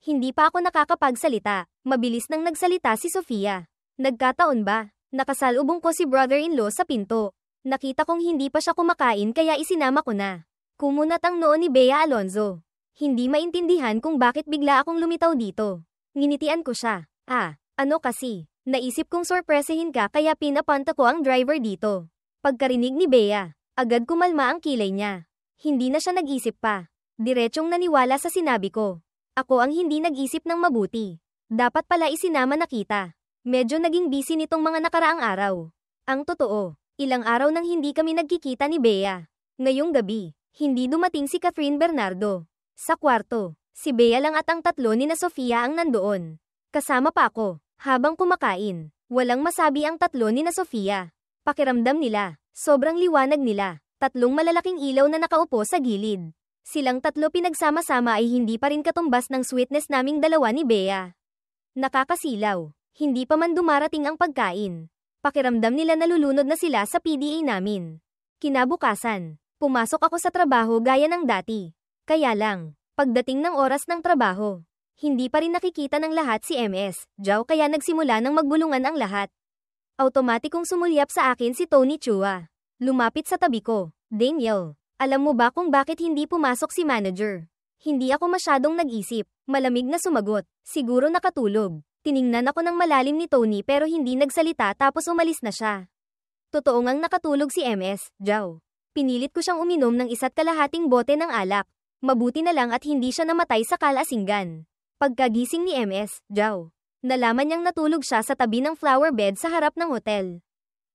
Hindi pa ako nakakapagsalita. Mabilis nang nagsalita si Sofia. Nagkataon ba? Nakasalubong ko si brother-in-law sa pinto. Nakita kong hindi pa siya kumakain kaya isinama ko na. Kumunat ang noo ni Bea Alonzo. Hindi maintindihan kung bakit bigla akong lumitaw dito. Nginitian ko siya. Ano kasi? Naisip kong sorpresahin ka kaya pinapunta ko ang driver dito. Pagkarinig ni Bea, agad kumalma ang kilay niya. Hindi na siya nag-isip pa. Diretsong naniwala sa sinabi ko. Ako ang hindi nag-isip ng mabuti. Dapat pala isinama na kita. Medyo naging busy nitong mga nakaraang araw. Ang totoo, ilang araw nang hindi kami nagkikita ni Bea. Ngayong gabi, hindi dumating si Catherine Bernardo. Sa kwarto, si Bea lang at ang tatlo ni na Sofia ang nandoon. Kasama pa ako, habang kumakain. Walang masabi ang tatlo ni na Sofia. Pakiramdam nila, sobrang liwanag nila. Tatlong malalaking ilaw na nakaupo sa gilid. Silang tatlo pinagsama-sama ay hindi pa rin katumbas ng sweetness naming dalawa ni Bea. Nakakasilaw, hindi pa man dumarating ang pagkain. Pakiramdam nila nalulunod na sila sa PDA namin. Kinabukasan, pumasok ako sa trabaho gaya ng dati. Kaya lang, pagdating ng oras ng trabaho, hindi pa rin nakikita ng lahat si MS, Jao kaya nagsimula ng magbulungan ang lahat. Automatikong sumulyap sa akin si Tony Chua. Lumapit sa tabi ko, Daniel, alam mo ba kung bakit hindi pumasok si manager? Hindi ako masyadong nag-isip, malamig na sumagot, siguro nakatulog. Tiningnan ako ng malalim ni Tony pero hindi nagsalita tapos umalis na siya. Totoo ngang nakatulog si MS, Jao. Pinilit ko siyang uminom ng 1.5 bote ng alak. Mabuti na lang at hindi siya namatay sa kalasingan. Pagkagising ni MS, Jao, nalaman niyang natulog siya sa tabi ng flower bed sa harap ng hotel.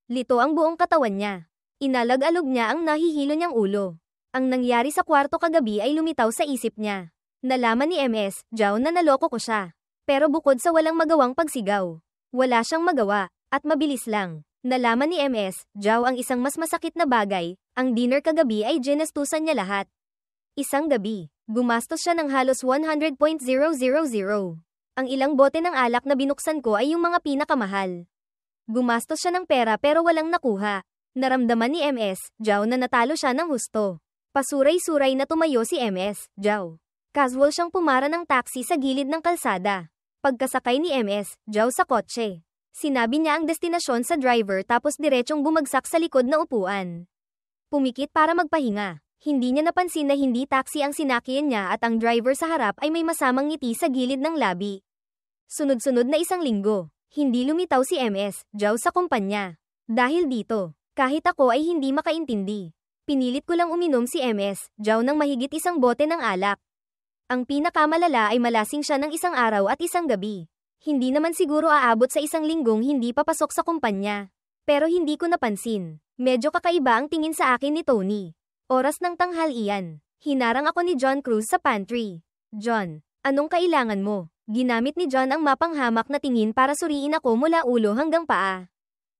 Lito ang buong katawan niya. Inalag-alog niya ang nahihilo niyang ulo. Ang nangyari sa kwarto kagabi ay lumitaw sa isip niya. Nalaman ni MS, Jao na naloko ko siya. Pero bukod sa walang magawang pagsigaw, wala siyang magawa, at mabilis lang. Nalaman ni MS, Jao ang isang mas masakit na bagay, ang dinner kagabi ay ginestusan niya lahat. Isang gabi, gumastos siya ng halos 100,000. Ang ilang bote ng alak na binuksan ko ay yung mga pinakamahal. Gumastos siya ng pera pero walang nakuha. Naramdaman ni MS, Jao na natalo siya ng husto. Pasuray-suray na tumayo si MS, Jao. Casual siyang pumara ng taxi sa gilid ng kalsada. Pagkasakay ni MS, Jao sa kotse. Sinabi niya ang destinasyon sa driver tapos diretsyong bumagsak sa likod na upuan. Pumikit para magpahinga. Hindi niya napansin na hindi taxi ang sinakyan niya at ang driver sa harap ay may masamang ngiti sa gilid ng labi. Sunod-sunod na 1 linggo, hindi lumitaw si MS, Jao sa kumpanya. Dahil dito, kahit ako ay hindi makaintindi. Pinilit ko lang uminom si MS, Jao ng mahigit 1 bote ng alak. Ang pinakamalala ay malasing siya ng 1 araw at 1 gabi. Hindi naman siguro aabot sa 1 linggong hindi papasok sa kumpanya. Pero hindi ko napansin. Medyo kakaiba ang tingin sa akin ni Tony. Oras ng tanghalian. Hinarang ako ni John Cruz sa pantry. John, anong kailangan mo? Ginamit ni John ang mapanghamak na tingin para suriin ako mula ulo hanggang paa.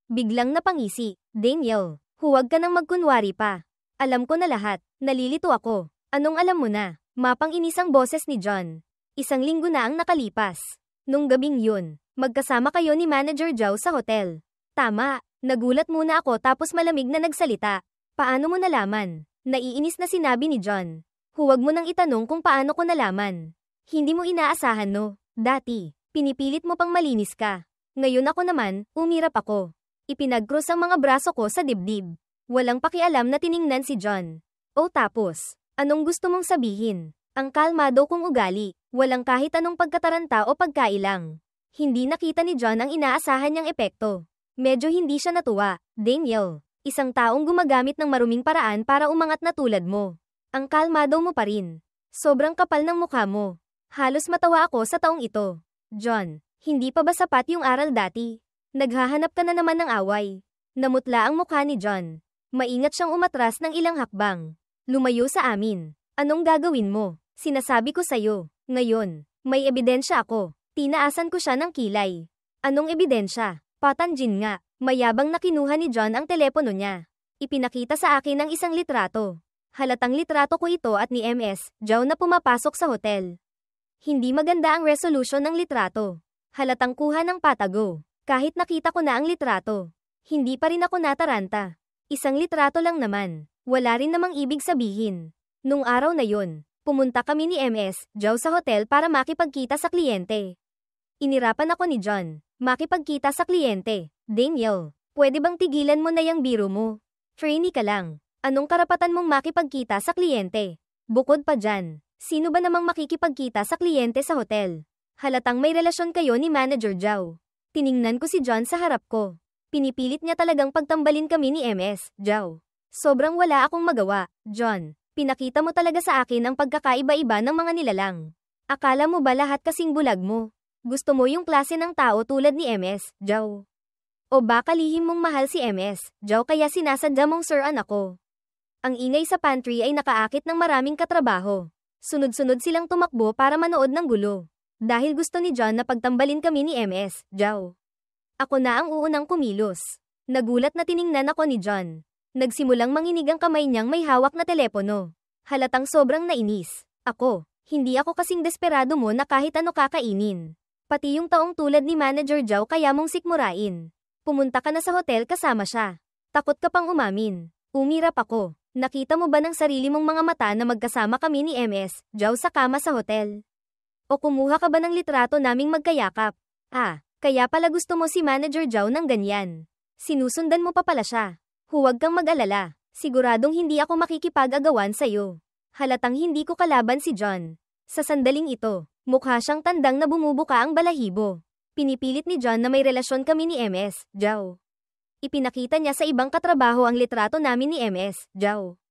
Biglang napangisi. Daniel, huwag ka nang magkunwari pa. Alam ko na lahat. Nalilito ako. Anong alam mo na? Mapang-inisang boses ni John. 1 linggo na ang nakalipas. Nung gabing yun, magkasama kayo ni Manager Jao sa hotel. Tama, nagulat muna ako tapos malamig na nagsalita. Paano mo nalaman? Naiinis na sinabi ni John. Huwag mo nang itanong kung paano ko nalaman. Hindi mo inaasahan no? Dati, pinipilit mo pang malinis ka. Ngayon ako naman, umirap ako. Ipinagkrus ang mga braso ko sa dibdib. Walang pakialam na tiningnan si John. O tapos, anong gusto mong sabihin? Ang kalmado kong ugali, walang kahit anong pagkataranta o pagkailang. Hindi nakita ni John ang inaasahan niyang epekto. Medyo hindi siya natuwa. Daniel, isang taong gumagamit ng maruming paraan para umangat na tulad mo. Ang kalmado mo pa rin. Sobrang kapal ng mukha mo. Halos matawa ako sa taong ito. John, hindi pa ba sapat yung aral dati? Naghahanap ka na naman ng away. Namutla ang mukha ni John. Maingat siyang umatras ng ilang hakbang. Lumayo sa amin. Anong gagawin mo? Sinasabi ko sa'yo. Ngayon, may ebidensya ako. Tinaasan ko siya ng kilay. Anong ebidensya? Patanjin nga. Mayabang na kinuha ni John ang telepono niya. Ipinakita sa akin ang isang litrato. Halatang litrato ko ito at ni MS, Jao na pumapasok sa hotel. Hindi maganda ang resolution ng litrato. Halatang kuha ng patago. Kahit nakita ko na ang litrato, hindi pa rin ako nataranta. Isang litrato lang naman. Wala rin namang ibig sabihin. Nung araw na yon, Pumunta kami ni MS, Zhao sa hotel para makipagkita sa kliyente. Inirapan ako ni John. Makipagkita sa kliyente. Daniel, pwede bang tigilan mo na yung biro mo? Trainee ka lang. Anong karapatan mong makipagkita sa kliyente? Bukod pa dyan, sino ba namang makikipagkita sa kliyente sa hotel? Halatang may relasyon kayo ni Manager Zhao. Tiningnan ko si John sa harap ko. Pinipilit niya talagang pagtambalin kami ni MS, Zhao. Sobrang wala akong magawa, John. Pinakita mo talaga sa akin ang pagkakaiba-iba ng mga nilalang. Akala mo ba lahat kasing bulag mo? Gusto mo yung klase ng tao tulad ni MS, Zhao? O baka lihim mong mahal si MS, Zhao kaya sinasadya mong sir-an ako? Ang ingay sa pantry ay nakaakit ng maraming katrabaho. Sunod-sunod silang tumakbo para manood ng gulo. Dahil gusto ni John na pagtambalin kami ni MS, Zhao. Ako na ang uunang kumilos. Nagulat na tiningnan ako ni John. Nagsimulang manginig ang kamay niyang may hawak na telepono. Halatang sobrang nainis. Hindi ako kasing desperado mo na kahit ano kakainin. Pati yung taong tulad ni Manager Zhao kaya mong sikmurain. Pumunta ka na sa hotel kasama siya. Takot ka pang umamin. Umirap ako. Nakita mo ba ng sarili mong mga mata na magkasama kami ni MS, Zhao sa kama sa hotel? O kumuha ka ba ng litrato naming magkayakap? Kaya pala gusto mo si Manager Zhao ng ganyan. Sinusundan mo pa pala siya. Huwag kang mag-alala. Siguradong hindi ako makikipag-agawan sa'yo. Halatang hindi ko kalaban si John. Sa sandaling ito, mukha siyang tandang na bumubuka ang balahibo. Pinipilit ni John na may relasyon kami ni MS, Zhao. Ipinakita niya sa ibang katrabaho ang litrato namin ni MS, Zhao.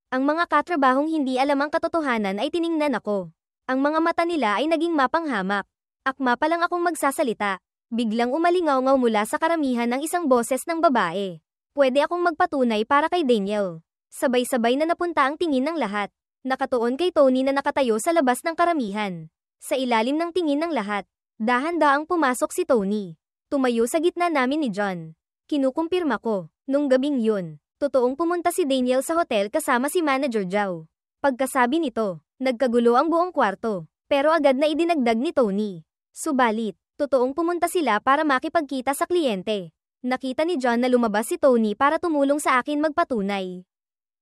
Ang mga katrabahong hindi alam ang katotohanan ay tiningnan ako. Ang mga mata nila ay naging mapanghamak. Akma pa lang akong magsasalita. Biglang umalingaw-ngaw mula sa karamihan ng isang boses ng babae. Pwede akong magpatunay para kay Daniel. Sabay-sabay na napunta ang tingin ng lahat. Nakatuon kay Tony na nakatayo sa labas ng karamihan. Sa ilalim ng tingin ng lahat, dahan-daang pumasok si Tony. Tumayo sa gitna namin ni John. Kinukumpirma ko, nung gabing yun, totoong pumunta si Daniel sa hotel kasama si Manager Zhao. Pagkasabi nito, nagkagulo ang buong kwarto, pero agad na idinagdag ni Tony. Subalit, totoong pumunta sila para makipagkita sa kliyente. Nakita ni John na lumabas si Tony para tumulong sa akin magpatunay.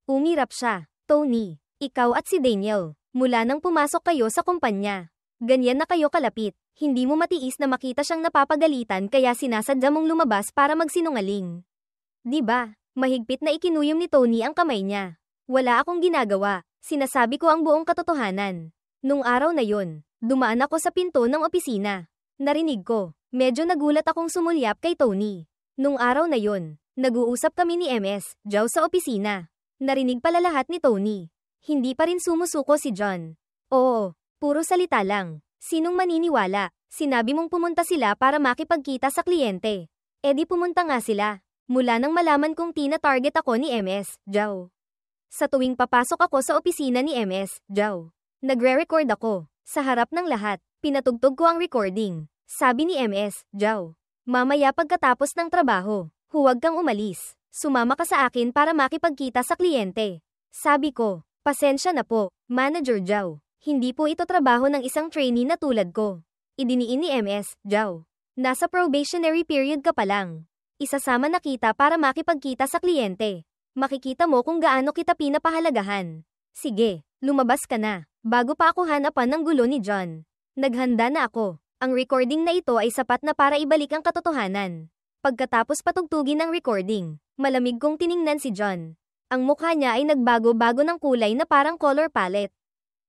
Umirap siya. Tony, ikaw at si Daniel, mula nang pumasok kayo sa kumpanya. Ganyan na kayo kalapit, hindi mo matiis na makita siyang napapagalitan kaya sinasadya mong lumabas para magsinungaling. Diba, mahigpit na ikinuyom ni Tony ang kamay niya. Wala akong ginagawa, sinasabi ko ang buong katotohanan. Nung araw na yon, dumaan ako sa pinto ng opisina. Narinig ko, medyo nagulat akong sumulyap kay Tony. Nung araw na yon, nag-uusap kami ni MS, Zhao sa opisina. Narinig pala lahat ni Tony. Hindi pa rin sumusuko si John. Oo. Puro salita lang. Sinong maniniwala? Sinabi mong pumunta sila para makipagkita sa kliyente. E di pumunta nga sila. Mula nang malaman kong tina-target ako ni MS, Zhao. Sa tuwing papasok ako sa opisina ni MS, Zhao, nagre-record ako. Sa harap ng lahat, pinatugtog ko ang recording. Sabi ni MS, Zhao, mamaya pagkatapos ng trabaho, huwag kang umalis. Sumama ka sa akin para makipagkita sa kliyente. Sabi ko, pasensya na po, Manager Zhao. Hindi po ito trabaho ng isang trainee na tulad ko. Idiniin ni MS, Zhao. Nasa probationary period ka pa lang. Isasama na kita para makipagkita sa kliyente. Makikita mo kung gaano kita pinapahalagahan. Sige, lumabas ka na. Bago pa ako hanapan ng gulo ni John. Naghanda na ako. Ang recording na ito ay sapat na para ibalik ang katotohanan. Pagkatapos patugtugin ng recording, malamig kong tiningnan si John. Ang mukha niya ay nagbago-bago ng kulay na parang color palette.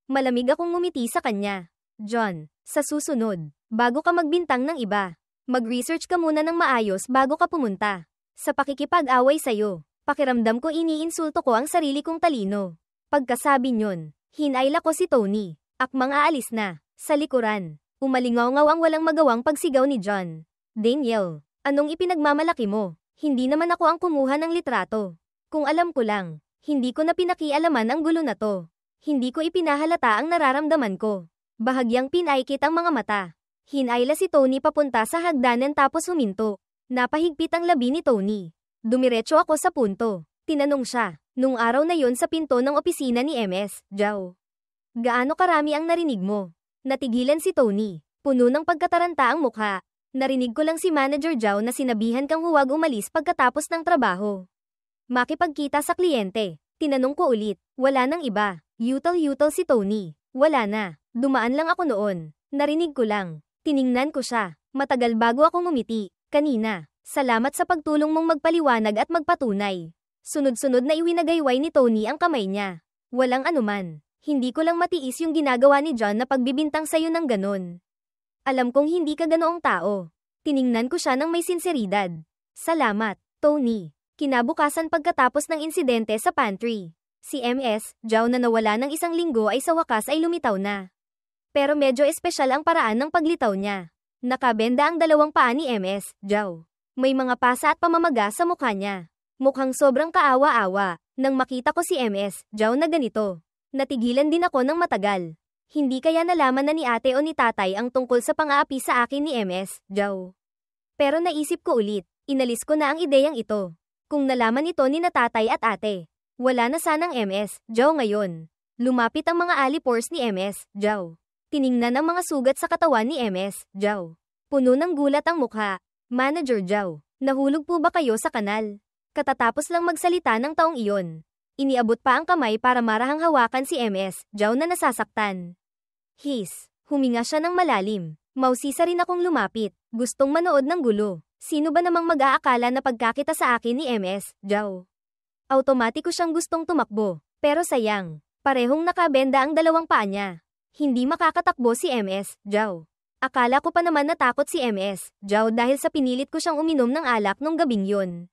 Malamig akong ngumiti sa kanya. John, sa susunod, bago ka magbintang ng iba, mag-research ka muna ng maayos bago ka pumunta. Sa pakikipag-away sa'yo, pakiramdam ko iniinsulto ko ang sarili kong talino. Pagkasabi nyon, hinayla ko si Tony. Akmang aalis na. Sa likuran, umalingaw-ngaw ang walang magawang pagsigaw ni John. Daniel, anong ipinagmamalaki mo? Hindi naman ako ang kumuha ng litrato. Kung alam ko lang, hindi ko na pinakialaman ang gulo na to. Hindi ko ipinahalata ang nararamdaman ko. Bahagyang pinaikit ang mga mata. Hinayla si Tony papunta sa hagdanan tapos huminto. Napahigpit ang labi ni Tony. Dumiretso ako sa punto. Tinanong siya, nung araw na yon sa pinto ng opisina ni MS, Zhao. Gaano karami ang narinig mo? Natigilan si Tony. Puno ng pagkataranta ang mukha. Narinig ko lang si Manager Zhao na sinabihan kang huwag umalis pagkatapos ng trabaho. Makipagkita sa kliyente. Tinanong ko ulit. Wala nang iba. Yutal-yutal si Tony. Wala na. Dumaan lang ako noon. Narinig ko lang. Tiningnan ko siya. Matagal bago ako ngumiti. Kanina. Salamat sa pagtulong mong magpaliwanag at magpatunay. Sunod-sunod na iwinagayway ni Tony ang kamay niya. Walang anuman. Hindi ko lang matiis yung ginagawa ni John na pagbibintang sa'yo ng ganon. Alam kong hindi ka ganoong tao. Tiningnan ko siya ng may sinseridad. Salamat, Tony. Kinabukasan pagkatapos ng insidente sa pantry. Si MS, Zhao na nawala ng 1 linggo ay sa wakas ay lumitaw na. Pero medyo espesyal ang paraan ng paglitaw niya. Nakabenda ang 2 paa ni MS, Zhao. May mga pasa at pamamaga sa mukha niya. Mukhang sobrang kaawa-awa. Nang makita ko si MS, Zhao na ganito. Natigilan din ako ng matagal. Hindi kaya nalaman na ni ate o ni tatay ang tungkol sa pang-aapi sa akin ni MS, Zhao. Pero naisip ko ulit, inalis ko na ang ideyang ito. Kung nalaman ito ni na tatay at ate, wala na sanang MS, Zhao ngayon. Lumapit ang mga alipores ni MS, Zhao. Tiningnan ang mga sugat sa katawan ni MS, Zhao. Puno ng gulat ang mukha. Manager Zhao, nahulog po ba kayo sa kanal? Katatapos lang magsalita ng taong iyon. Iniabot pa ang kamay para marahang hawakan si MS, Zhao na nasasaktan. Huminga siya ng malalim. Mausisa rin akong lumapit. Gustong manood ng gulo. Sino ba namang mag-aakala na pagkakita sa akin ni MS, Zhao? Automatiko siyang gustong tumakbo. Pero sayang, parehong nakabenda ang 2 paa niya. Hindi makakatakbo si MS, Zhao. Akala ko pa naman natakot si MS, Zhao dahil sa pinilit ko siyang uminom ng alak nung gabing yun.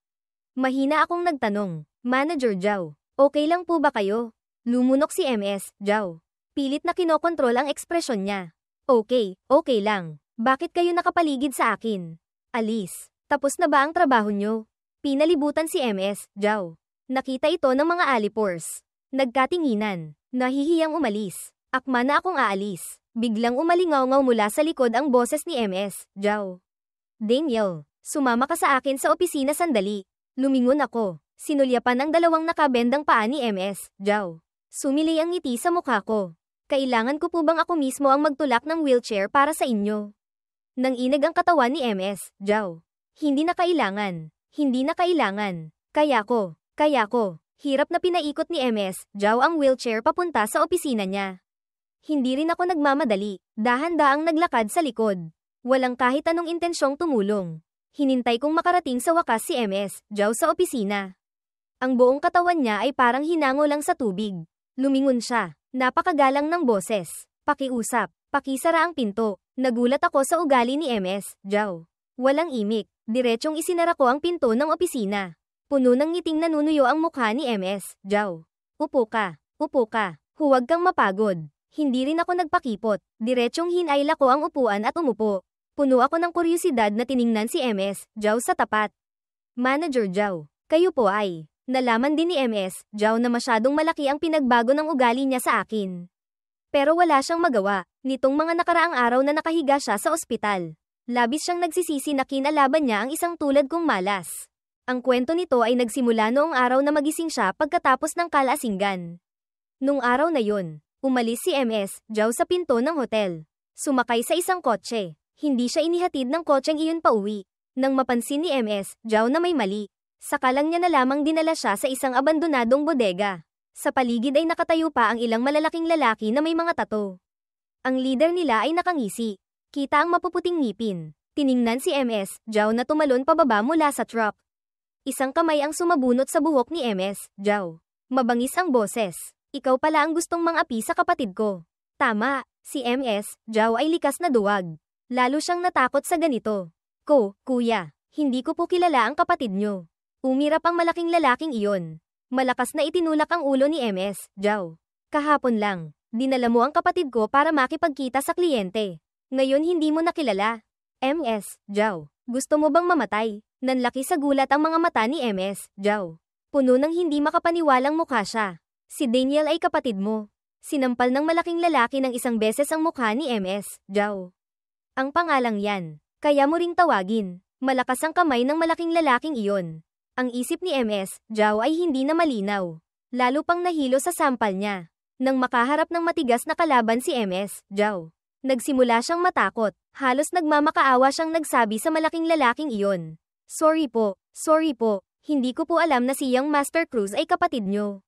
Mahina akong nagtanong, Manager Zhao, okay lang po ba kayo? Lumunok si MS, Zhao. Pilit na kinokontrol ang ekspresyon niya. Okay lang. Bakit kayo nakapaligid sa akin? Alis, tapos na ba ang trabaho nyo? Pinalibutan si MS, Zhao. Nakita ito ng mga alipores. Nagkatinginan, nahihiyang umalis. Akma na akong aalis. Biglang umalingaw-ngaw mula sa likod ang boses ni MS, Zhao. Daniel, sumama ka sa akin sa opisina sandali. Lumingon ako. Sinulyapan ang 2 nakabendang paa ni MS, Zhao. Sumili ang ngiti sa mukha ko. Kailangan ko po bang ako mismo ang magtulak ng wheelchair para sa inyo? Nang inag ang katawan ni MS, Zhao. Hindi na kailangan. Kaya ko. Hirap na pinaikot ni MS, Zhao ang wheelchair papunta sa opisina niya. Hindi rin ako nagmamadali. Dahan-daang naglakad sa likod. Walang kahit anong intensyong tumulong. Hinintay kong makarating sa wakas si MS, Zhao sa opisina. Ang buong katawan niya ay parang hinango lang sa tubig. Lumingon siya. Napakagalang ng boses. Pakiusap. Pakisara ang pinto. Nagulat ako sa ugali ni MS, Zhao. Walang imik. Diretsyong isinara ko ang pinto ng opisina. Puno ng ngiting nanunuyo ang mukha ni MS, Zhao. Upo ka. Huwag kang mapagod. Hindi rin ako nagpakipot. Diretsyong hinayla ko ang upuan at umupo. Puno ako ng kuryosidad na tiningnan si MS, Zhao sa tapat. Manager Zhao, kayo po ay. Nalaman din ni MS, Zhao na masyadong malaki ang pinagbago ng ugali niya sa akin. Pero wala siyang magawa, nitong mga nakaraang araw na nakahiga siya sa ospital. Labis siyang nagsisisi na kinalaban niya ang isang tulad kong malas. Ang kwento nito ay nagsimula noong araw na magising siya pagkatapos ng kalasingan. Nung araw na yun, umalis si MS, Zhao sa pinto ng hotel. Sumakay sa isang kotse. Hindi siya inihatid ng kotseng iyon pauwi. Nang mapansin ni MS, Zhao na may mali. Saka lang niya na lamang dinala siya sa isang abandonadong bodega. Sa paligid ay nakatayo pa ang ilang malalaking lalaki na may mga tato. Ang leader nila ay nakangisi. Kita ang mapuputing ngipin. Tiningnan si MS, Zhao na tumalon pababa mula sa truck. Isang kamay ang sumabunot sa buhok ni MS, Zhao. Mabangis ang boses. Ikaw pala ang gustong mang-api sa kapatid ko. Tama, si MS, Zhao ay likas na duwag. Lalo siyang natakot sa ganito. Kuya, hindi ko po kilala ang kapatid nyo. Umirap ang malaking lalaking iyon. Malakas na itinulak ang ulo ni MS, Zhao. Kahapon lang, dinala mo ang kapatid ko para makipagkita sa kliyente. Ngayon hindi mo nakilala. MS, Zhao, gusto mo bang mamatay? Nanlaki sa gulat ang mga mata ni MS, Zhao. Puno ng hindi makapaniwalang mukha siya. Si Daniel ay kapatid mo. Sinampal ng malaking lalaki ng 1 beses ang mukha ni MS, Zhao. Ang pangalang yan, kaya mo ring tawagin. Malakas ang kamay ng malaking lalaking iyon. Ang isip ni MS, Zhao ay hindi na malinaw. Lalo pang nahilo sa sampal niya. Nang makaharap ng matigas na kalaban si MS, Zhao, nagsimula siyang matakot. Halos nagmamakaawa siyang nagsabi sa malaking lalaking iyon. Sorry po, hindi ko po alam na si Young Master Cruz ay kapatid nyo.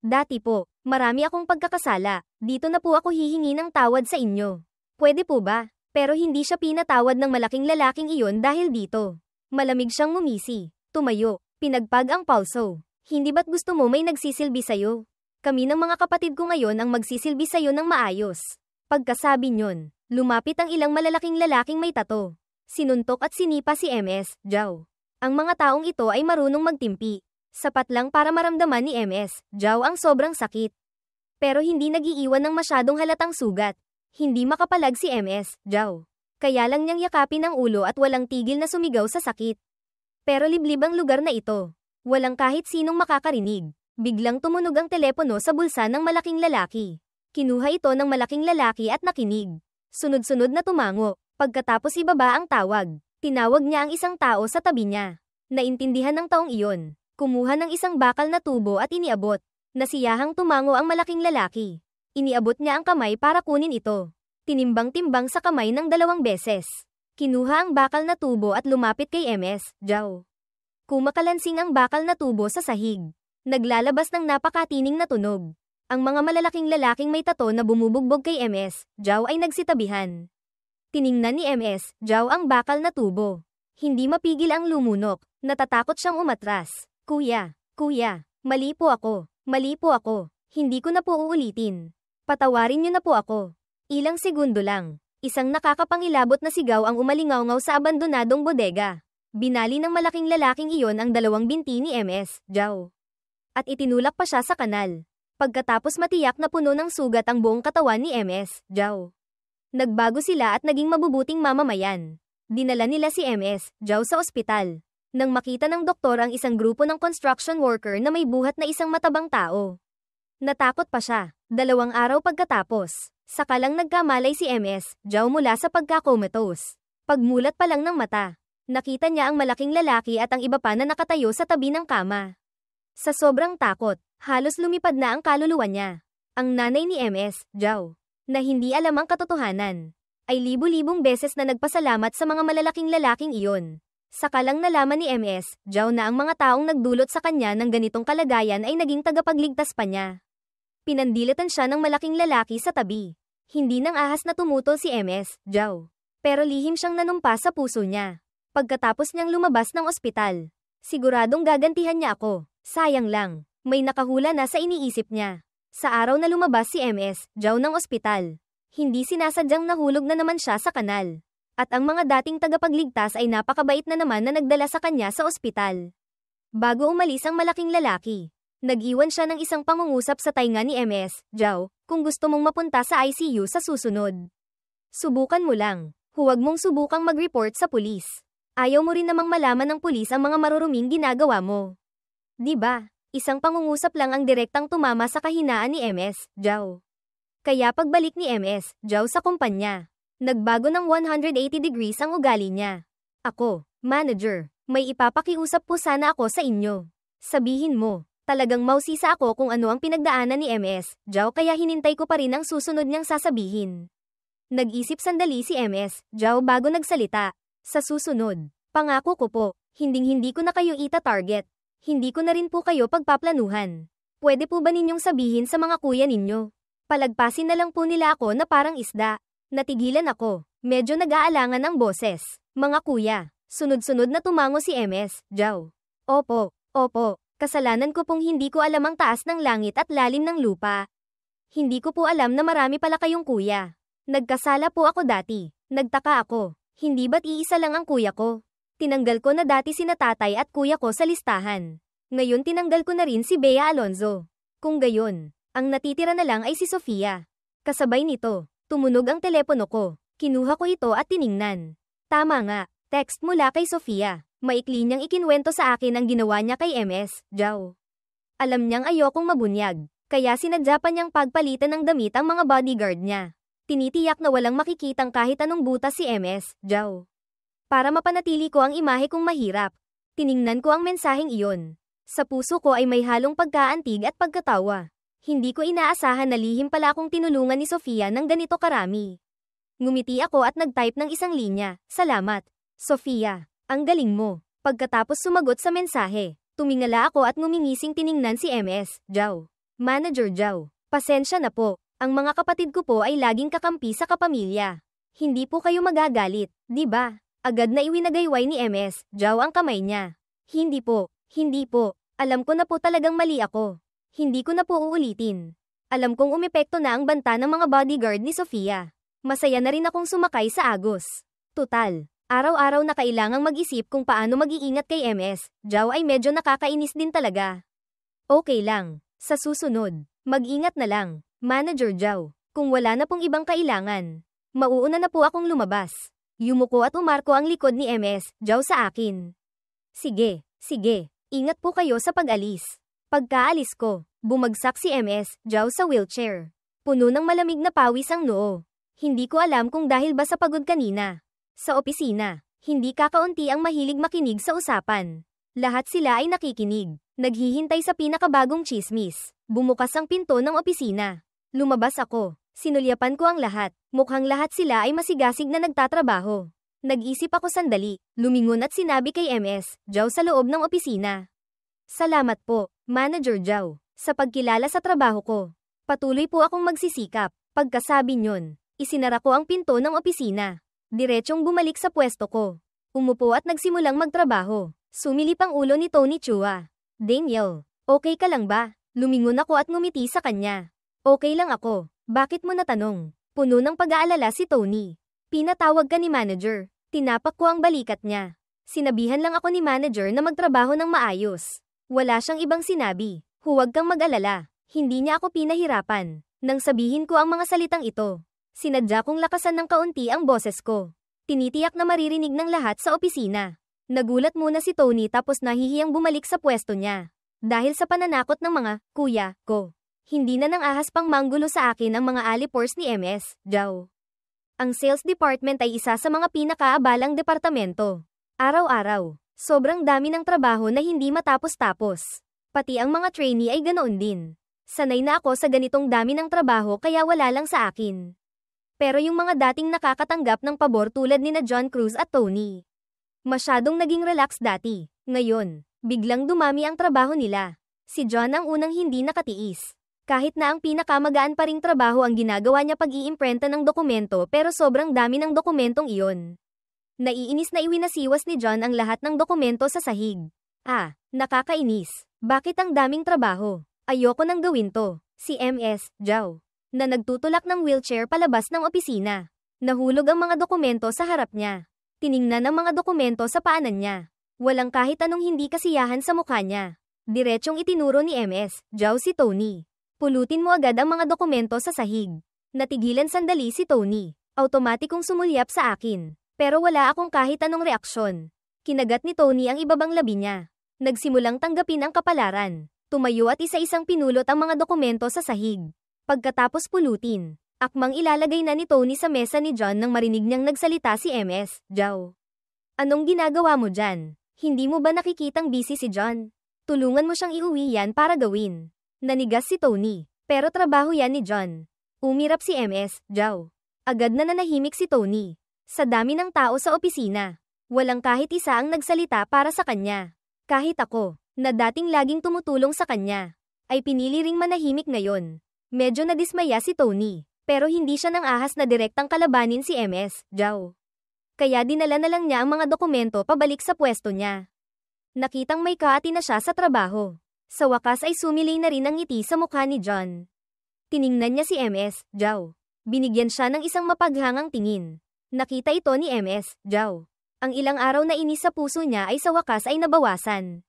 Dati po, marami akong pagkakasala. Dito na po ako hihingi ng tawad sa inyo. Pwede po ba? Pero hindi siya pinatawad ng malaking lalaking iyon dahil dito. Malamig siyang ngumisi. Tumayo. Pinagpag ang pulso. Hindi ba't gusto mo may nagsisilbi sa'yo? Kami ng mga kapatid ko ngayon ang magsisilbi sa'yo ng maayos. Pagkasabi nyon, lumapit ang ilang malalaking lalaking may tato. Sinuntok at sinipa si MS, Zhao. Ang mga taong ito ay marunong magtimpi. Sapat lang para maramdaman ni MS, Zhao ang sobrang sakit. Pero hindi nagiiwan ng masyadong halatang sugat. Hindi makapalag si MS, Zhao. Kaya lang niyang yakapin ang ulo at walang tigil na sumigaw sa sakit. Pero liblib ang lugar na ito. Walang kahit sinong makakarinig. Biglang tumunog ang telepono sa bulsa ng malaking lalaki. Kinuha ito ng malaking lalaki at nakinig. Sunod-sunod na tumango. Pagkatapos ibaba ang tawag. Tinawag niya ang isang tao sa tabi niya. Naintindihan ng taong iyon. Kumuha ng isang bakal na tubo at iniabot. Nasiyahang tumango ang malaking lalaki. Iniabot niya ang kamay para kunin ito. Tinimbang-timbang sa kamay ng 2 beses. Kinuha ang bakal na tubo at lumapit kay MS, Zhao. Kumakalansing ang bakal na tubo sa sahig. Naglalabas ng napakatining na tunog. Ang mga malalaking lalaking may tato na bumubugbog kay MS, Zhao ay nagsitabihan. Tiningnan ni MS, Zhao ang bakal na tubo. Hindi mapigil ang lumunok. Natatakot siyang umatras. Kuya, mali po ako. Hindi ko na po uulitin. Patawarin niyo na po ako. Ilang segundo lang. Isang nakakapangilabot na sigaw ang umalingaw-ngaw sa abandonadong bodega. Binali ng malaking lalaking iyon ang 2 binti ni MS, Zhao. At itinulak pa siya sa kanal. Pagkatapos matiyak na puno ng sugat ang buong katawan ni MS, Zhao. Nagbago sila at naging mabubuting mamamayan. Dinala nila si MS, Zhao sa ospital. Nang makita ng doktor ang isang grupo ng construction worker na may buhat na isang matabang tao. Natakot pa siya. 2 araw pagkatapos, saka lang nagkamalay si MS, Zhao mula sa pagka-comatose. Pagmulat pa lang ng mata, nakita niya ang malaking lalaki at ang iba pa na nakatayo sa tabi ng kama. Sa sobrang takot, halos lumipad na ang kaluluwa niya. Ang nanay ni MS, Zhao, na hindi alam ang katotohanan, ay libu-libong beses na nagpasalamat sa mga malalaking lalaking iyon. Saka lang nalaman ni MS, Zhao na ang mga taong nagdulot sa kanya ng ganitong kalagayan ay naging tagapagligtas pa niya. Pinandilatan siya ng malaking lalaki sa tabi. Hindi nang ahas na tumutol si MS, Zhao. Pero lihim siyang nanumpa sa puso niya. Pagkatapos niyang lumabas ng ospital, siguradong gagantihan niya ako. Sayang lang, may nakahula na sa iniisip niya. Sa araw na lumabas si MS, Zhao ng ospital, hindi sinasadyang nahulog na naman siya sa kanal. At ang mga dating tagapagligtas ay napakabait na naman na nagdala sa kanya sa ospital. Bago umalis ang malaking lalaki, nag-iwan siya ng isang pangungusap sa tainga ni MS, Zhao, kung gusto mong mapunta sa ICU sa susunod. Subukan mo lang. Huwag mong subukang mag-report sa pulis. Ayaw mo rin namang malaman ng pulis ang mga maruruming ginagawa mo. Diba? Isang pangungusap lang ang direktang tumama sa kahinaan ni MS, Zhao. Kaya pagbalik ni MS, Zhao sa kumpanya, nagbago ng 180 degrees ang ugali niya. Ako, manager, may ipapakiusap po sana ako sa inyo. Sabihin mo, talagang mausisa ako kung ano ang pinagdaanan ni MS, Zhao, kaya hinintay ko pa rin ang susunod niyang sasabihin. Nag-isip sandali si MS, Zhao bago nagsalita. Sa susunod, pangako ko po, hinding-hindi ko na kayo ita-target. Hindi ko na rin po kayo pagpaplanuhan. Pwede po ba ninyong sabihin sa mga kuya ninyo? Palagpasin na lang po nila ako na parang isda. Natigilan ako. Medyo nag-aalangan ang boses. Mga kuya, sunod-sunod na tumango si MS, Zhao. Opo, kasalanan ko pong hindi ko alam ang taas ng langit at lalim ng lupa. Hindi ko po alam na marami pala kayong kuya. Nagkasala po ako dati. Nagtaka ako. Hindi ba't iisa lang ang kuya ko? Tinanggal ko na dati sina tatay at kuya ko sa listahan. Ngayon tinanggal ko na rin si Bea Alonzo. Kung gayon, ang natitira na lang ay si Sofia. Kasabay nito, tumunog ang telepono ko. Kinuha ko ito at tiningnan. Tama nga, text mula kay Sofia. Maikli niyang ikinwento sa akin ang ginawa niya kay MS, Zhao. Alam niyang ayokong mabunyag, kaya sinadya pa niyang pagpalitan ng damit ang mga bodyguard niya. Tinitiyak na walang makikitang kahit anong butas si MS, Zhao. Para mapanatili ko ang imahe kong mahirap, tiningnan ko ang mensaheng iyon. Sa puso ko ay may halong pagkaantig at pagkatawa. Hindi ko inaasahan na lihim pala akong tinulungan ni Sofia ng ganito karami. Ngumiti ako at nag-type ng isang linya. Salamat, Sofia. Ang galing mo. Pagkatapos sumagot sa mensahe, tumingala ako at ngumingising tiningnan si MS, Zhao. Manager Zhao, pasensya na po. Ang mga kapatid ko po ay laging kakampi sa kapamilya. Hindi po kayo magagalit, di ba? Agad na iwinagayway ni MS Zhao ang kamay niya. Hindi po, hindi po. Alam ko na po talagang mali ako. Hindi ko na po uulitin. Alam kong umepekto na ang banta ng mga bodyguard ni Sofia. Masaya na rin akong sumakay sa Agos. Tutal, araw-araw na kailangang mag-isip kung paano mag-iingat kay MS Zhao ay medyo nakakainis din talaga. Okay lang, sa susunod, mag-ingat na lang. Manager Zhao, kung wala na pong ibang kailangan, mauuna na po akong lumabas. Yumuko at umarko ang likod ni MS Zhao sa akin. Sige, sige, ingat po kayo sa pag-alis. Pagkaalis ko, bumagsak si MS Zhao sa wheelchair. Puno ng malamig na pawis ang noo. Hindi ko alam kung dahil ba sa pagod kanina. Sa opisina, hindi kakaunti ang mahilig makinig sa usapan. Lahat sila ay nakikinig, naghihintay sa pinakabagong chismis. Bumukas ang pinto ng opisina. Lumabas ako. Sinulyapan ko ang lahat. Mukhang lahat sila ay masigasig na nagtatrabaho. Nag-isip ako sandali, lumingon at sinabi kay MS Zhao sa loob ng opisina. Salamat po, Manager Zhao, sa pagkilala sa trabaho ko. Patuloy po akong magsisikap. Pagkasabi nyon, isinara ko ang pinto ng opisina. Diretsyong bumalik sa pwesto ko. Umupo at nagsimulang magtrabaho. Sumilip ang ulo ni Tony Chua. Daniel, okay ka lang ba? Lumingon ako at ngumiti sa kanya. Okay lang ako. Bakit mo natanong? Puno ng pag-aalala si Tony. Pinatawag ka ni manager. Tinapak ko ang balikat niya. Sinabihan lang ako ni manager na magtrabaho ng maayos. Wala siyang ibang sinabi. Huwag kang mag-alala. Hindi niya ako pinahirapan. Nang sabihin ko ang mga salitang ito, sinadya kong lakasan ng kaunti ang boses ko. Tinitiyak na maririnig ng lahat sa opisina. Nagulat muna si Tony tapos nahihiyang bumalik sa pwesto niya. Dahil sa pananakot ng mga kuya ko. Hindi na nang ahas pang manggulo sa akin ang mga alipors ni MS Zhao. Ang sales department ay isa sa mga pinakaabalang departamento. Araw-araw, sobrang dami ng trabaho na hindi matapos-tapos. Pati ang mga trainee ay ganoon din. Sanay na ako sa ganitong dami ng trabaho kaya wala lang sa akin. Pero yung mga dating nakakatanggap ng pabor tulad ni na John Cruz at Tony, masyadong naging relax dati. Ngayon, biglang dumami ang trabaho nila. Si John ang unang hindi nakatiis. Kahit na ang pinakamagaan pa ring trabaho ang ginagawa niya pag-iimprenta ng dokumento pero sobrang dami ng dokumentong iyon. Naiinis na iwinasiwas ni John ang lahat ng dokumento sa sahig. Nakakainis. Bakit ang daming trabaho? Ayoko nang gawin to. Si MS Zhao, na nagtutulak ng wheelchair palabas ng opisina. Nahulog ang mga dokumento sa harap niya. Tiningnan ang mga dokumento sa paanan niya. Walang kahit anong hindi kasiyahan sa mukha niya. Diretsyong itinuro ni MS Zhao si Tony. Pulutin mo agad ang mga dokumento sa sahig. Natigilan sandali si Tony. Automatikong sumulyap sa akin. Pero wala akong kahit anong reaksyon. Kinagat ni Tony ang ibabang labi niya. Nagsimulang tanggapin ang kapalaran. Tumayo at isa-isang pinulot ang mga dokumento sa sahig. Pagkatapos pulutin, akmang ilalagay na ni Tony sa mesa ni John nang marinig niyang nagsalita si MS Zhao. Anong ginagawa mo dyan? Hindi mo ba nakikitang busy si John? Tulungan mo siyang iuwi yan para gawin. Nanigas si Tony, pero trabaho yan ni John. Umirap si MS Zhao. Agad na nanahimik si Tony. Sa dami ng tao sa opisina, walang kahit isa ang nagsalita para sa kanya. Kahit ako, na dating laging tumutulong sa kanya, ay pinili ring manahimik ngayon. Medyo nadismaya si Tony, pero hindi siya nang ahas na direktang kalabanin si MS Zhao. Kaya dinala na lang niya ang mga dokumento pabalik sa pwesto niya. Nakitang may kaati na siya sa trabaho. Sa wakas ay sumilay na rin ang ngiti sa mukha ni John. Tiningnan niya si MS Zhao. Binigyan siya ng isang mapaghangang tingin. Nakita ito ni MS Zhao. Ang ilang araw na inis sa puso niya ay sa wakas ay nabawasan.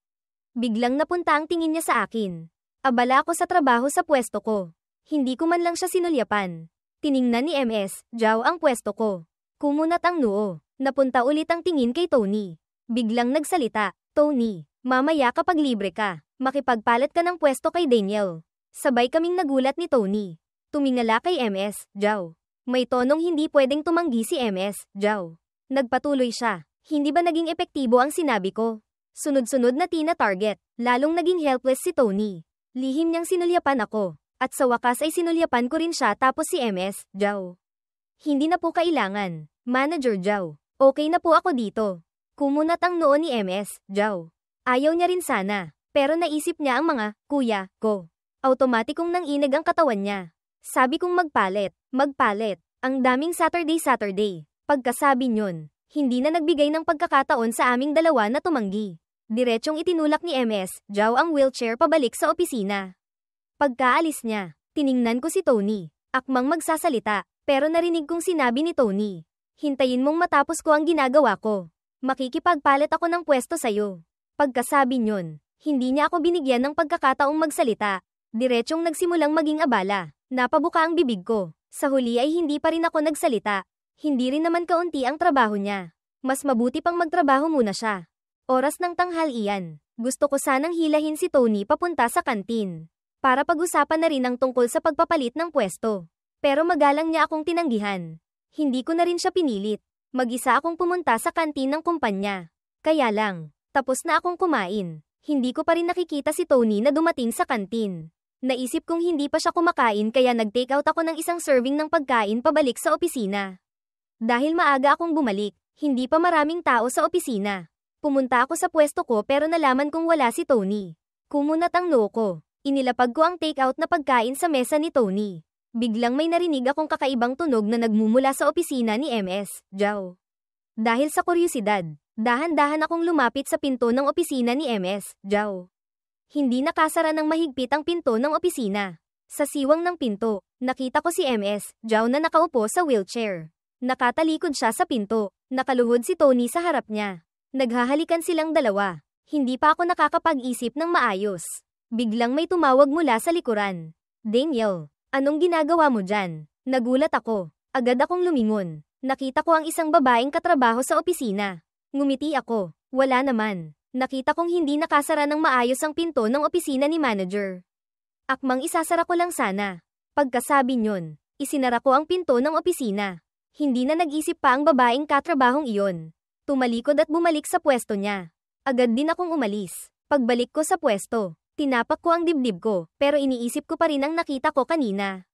Biglang napunta ang tingin niya sa akin. Abala ako sa trabaho sa pwesto ko. Hindi ko man lang siya sinulyapan. Tiningnan ni MS Zhao ang pwesto ko. Kumunat ang noo. Napunta ulit ang tingin kay Tony. Biglang nagsalita, Tony, mamaya kapag libre ka, makipagpalit ka ng pwesto kay Daniel. Sabay kaming nagulat ni Tony. Tumingala kay MS Zhao. May tonong hindi pwedeng tumanggi si MS Zhao. Nagpatuloy siya. Hindi ba naging epektibo ang sinabi ko? Sunod-sunod na tina-target. Lalong naging helpless si Tony. Lihim niyang sinulyapan ako. At sa wakas ay sinulyapan ko rin siya tapos si MS Zhao. Hindi na po kailangan. Manager Zhao. Okay na po ako dito. Kumunat ang noo ni MS Zhao. Ayaw niya rin sana. Pero naisip niya ang mga kuya ko. Automatikong nanginig ang katawan niya. Sabi kong magpalit. Ang daming Saturday. Pagkasabi nyon, hindi na nagbigay ng pagkakataon sa aming dalawa na tumanggi. Diretsyong itinulak ni MS, Zhao ang wheelchair pabalik sa opisina. Pagkaalis niya, tiningnan ko si Tony. Akmang magsasalita, pero narinig kong sinabi ni Tony. Hintayin mong matapos ko ang ginagawa ko. Makikipagpalit ako ng pwesto sa'yo. Pagkasabi nyon, hindi niya ako binigyan ng pagkakataong magsalita. Diretsyong nagsimulang maging abala. Napabuka ang bibig ko. Sa huli ay hindi pa rin ako nagsalita. Hindi rin naman kaunti ang trabaho niya. Mas mabuti pang magtrabaho muna siya. Oras ng tanghalian. Gusto ko sanang hilahin si Tony papunta sa kantin. Para pag-usapan na rin ang tungkol sa pagpapalit ng pwesto. Pero magalang niya akong tinanggihan. Hindi ko na rin siya pinilit. Mag-isa akong pumunta sa kantin ng kumpanya. Kaya lang, tapos na akong kumain. Hindi ko pa rin nakikita si Tony na dumating sa kantin. Naisip kong hindi pa siya kumakain kaya nag-take out ako ng isang serving ng pagkain pabalik sa opisina. Dahil maaga akong bumalik, hindi pa maraming tao sa opisina. Pumunta ako sa pwesto ko pero nalaman kong wala si Tony. Kumunat ang noo ko. Inilapag ko ang take out na pagkain sa mesa ni Tony. Biglang may narinig akong kakaibang tunog na nagmumula sa opisina ni MS, Zhao. Dahil sa kuryosidad, dahan-dahan akong lumapit sa pinto ng opisina ni MS, Zhao. Hindi nakasara ng mahigpit ang pinto ng opisina. Sa siwang ng pinto, nakita ko si MS, Zhao na nakaupo sa wheelchair. Nakatalikod siya sa pinto. Nakaluhod si Tony sa harap niya. Naghahalikan silang dalawa. Hindi pa ako nakakapag-isip ng maayos. Biglang may tumawag mula sa likuran. Daniel, anong ginagawa mo dyan? Nagulat ako. Agad akong lumingon. Nakita ko ang isang babaeng katrabaho sa opisina. Ngumiti ako. Wala naman. Nakita kong hindi nakasara ng maayos ang pinto ng opisina ni manager. Akmang isasara ko lang sana. Pagkasabi nyon, isinara ko ang pinto ng opisina. Hindi na nag-isip pa ang babaeng katrabahong iyon. Tumalikod at bumalik sa pwesto niya. Agad din akong umalis. Pagbalik ko sa pwesto, tinapak ko ang dibdib ko, pero iniisip ko pa rin ang nakita ko kanina.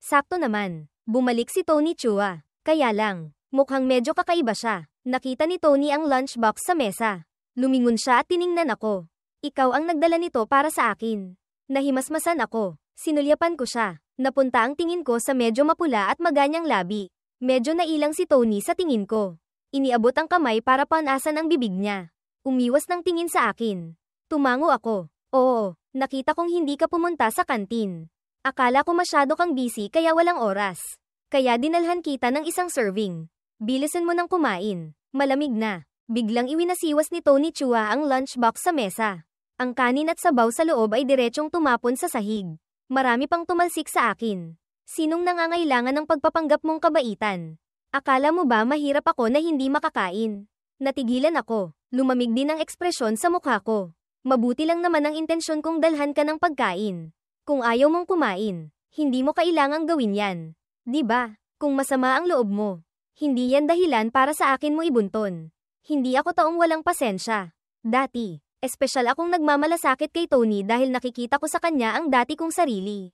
Sakto naman, bumalik si Tony Chua. Kaya lang, mukhang medyo kakaiba siya. Nakita ni Tony ang lunchbox sa mesa. Lumingon siya at tiningnan ako. Ikaw ang nagdala nito para sa akin. Nahimasmasan ako. Sinulyapan ko siya. Napunta ang tingin ko sa medyo mapula at maganyang labi. Medyo nailang si Tony sa tingin ko. Iniabot ang kamay para panasan ang bibig niya. Umiwas ng tingin sa akin. Tumango ako. Oo, nakita kong hindi ka pumunta sa kantin. Akala ko masyado kang busy kaya walang oras. Kaya dinalhan kita ng isang serving. Bilisan mo nang kumain. Malamig na. Biglang iwinasiwas ni Tony Chua ang lunchbox sa mesa. Ang kanin at sabaw sa loob ay diretsyong tumapon sa sahig. Marami pang tumalsik sa akin. Sinong nangangailangan ng pagpapanggap mong kabaitan? Akala mo ba mahirap ako na hindi makakain? Natigilan ako. Lumamig din ang ekspresyon sa mukha ko. Mabuti lang naman ang intensyon kong dalhan ka ng pagkain. Kung ayaw mong kumain, hindi mo kailangang gawin yan. Di ba? Kung masama ang loob mo, hindi yan dahilan para sa akin mo ibunton. Hindi ako taong walang pasensya. Dati, espesyal akong nagmamalasakit kay Tony dahil nakikita ko sa kanya ang dati kong sarili.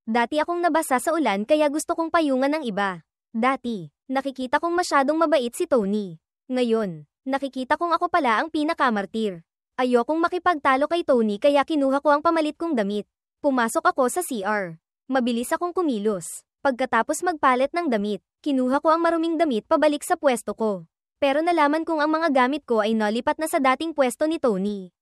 Dati akong nabasa sa ulan kaya gusto kong payungan ng iba. Dati, nakikita kong masyadong mabait si Tony. Ngayon, nakikita kong ako pala ang pinakamartir. Ayokong makipagtalo kay Tony kaya kinuha ko ang pamalit kong damit. Pumasok ako sa CR. Mabilis akong kumilos. Pagkatapos magpalit ng damit, kinuha ko ang maruming damit pabalik sa pwesto ko. Pero nalaman kong ang mga gamit ko ay nalipat na sa dating pwesto ni Tony.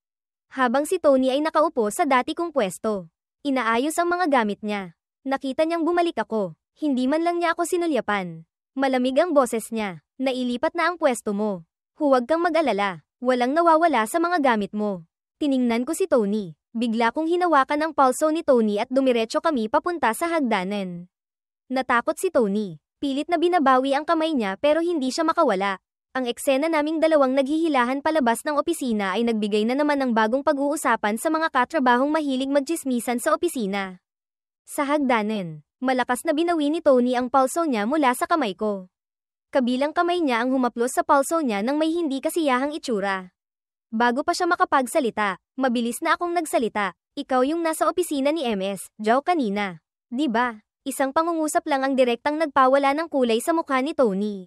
Habang si Tony ay nakaupo sa dati kong pwesto. Inaayos ang mga gamit niya. Nakita niyang bumalik ako. Hindi man lang niya ako sinulyapan. Malamig ang boses niya. Nailipat na ang pwesto mo. Huwag kang mag-alala. Walang nawawala sa mga gamit mo. Tiningnan ko si Tony. Bigla kong hinawakan ang pulso ni Tony at dumiretso kami papunta sa hagdanan. Natakot si Tony. Pilit na binabawi ang kamay niya pero hindi siya makawala. Ang eksena naming dalawang naghihilahan palabas ng opisina ay nagbigay na naman ng bagong pag-uusapan sa mga katrabahong mahilig magtsismisan sa opisina. Sa hagdanan, malakas na binawi ni Tony ang pulso niya mula sa kamay ko. Kabilang kamay niya ang humaplos sa pulso niya nang may hindi kasiyahang itsura. Bago pa siya makapagsalita, mabilis na akong nagsalita. Ikaw yung nasa opisina ni MS, Zhao kanina. Di ba? Isang pangungusap lang ang direktang nagpawala ng kulay sa mukha ni Tony.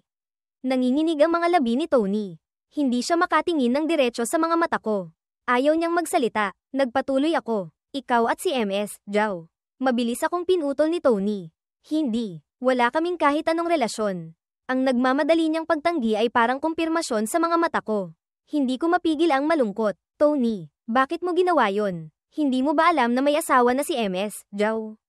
Nanginginig ang mga labi ni Tony. Hindi siya makatingin ng diretso sa mga mata ko. Ayaw niyang magsalita. Nagpatuloy ako. Ikaw at si MS, Zhao. Mabilis akong pinutol ni Tony. Hindi. Wala kaming kahit anong relasyon. Ang nagmamadali niyang pagtanggi ay parang kumpirmasyon sa mga mata ko. Hindi ko mapigil ang malungkot. Tony, bakit mo ginawa yon? Hindi mo ba alam na may asawa na si MS, Zhao?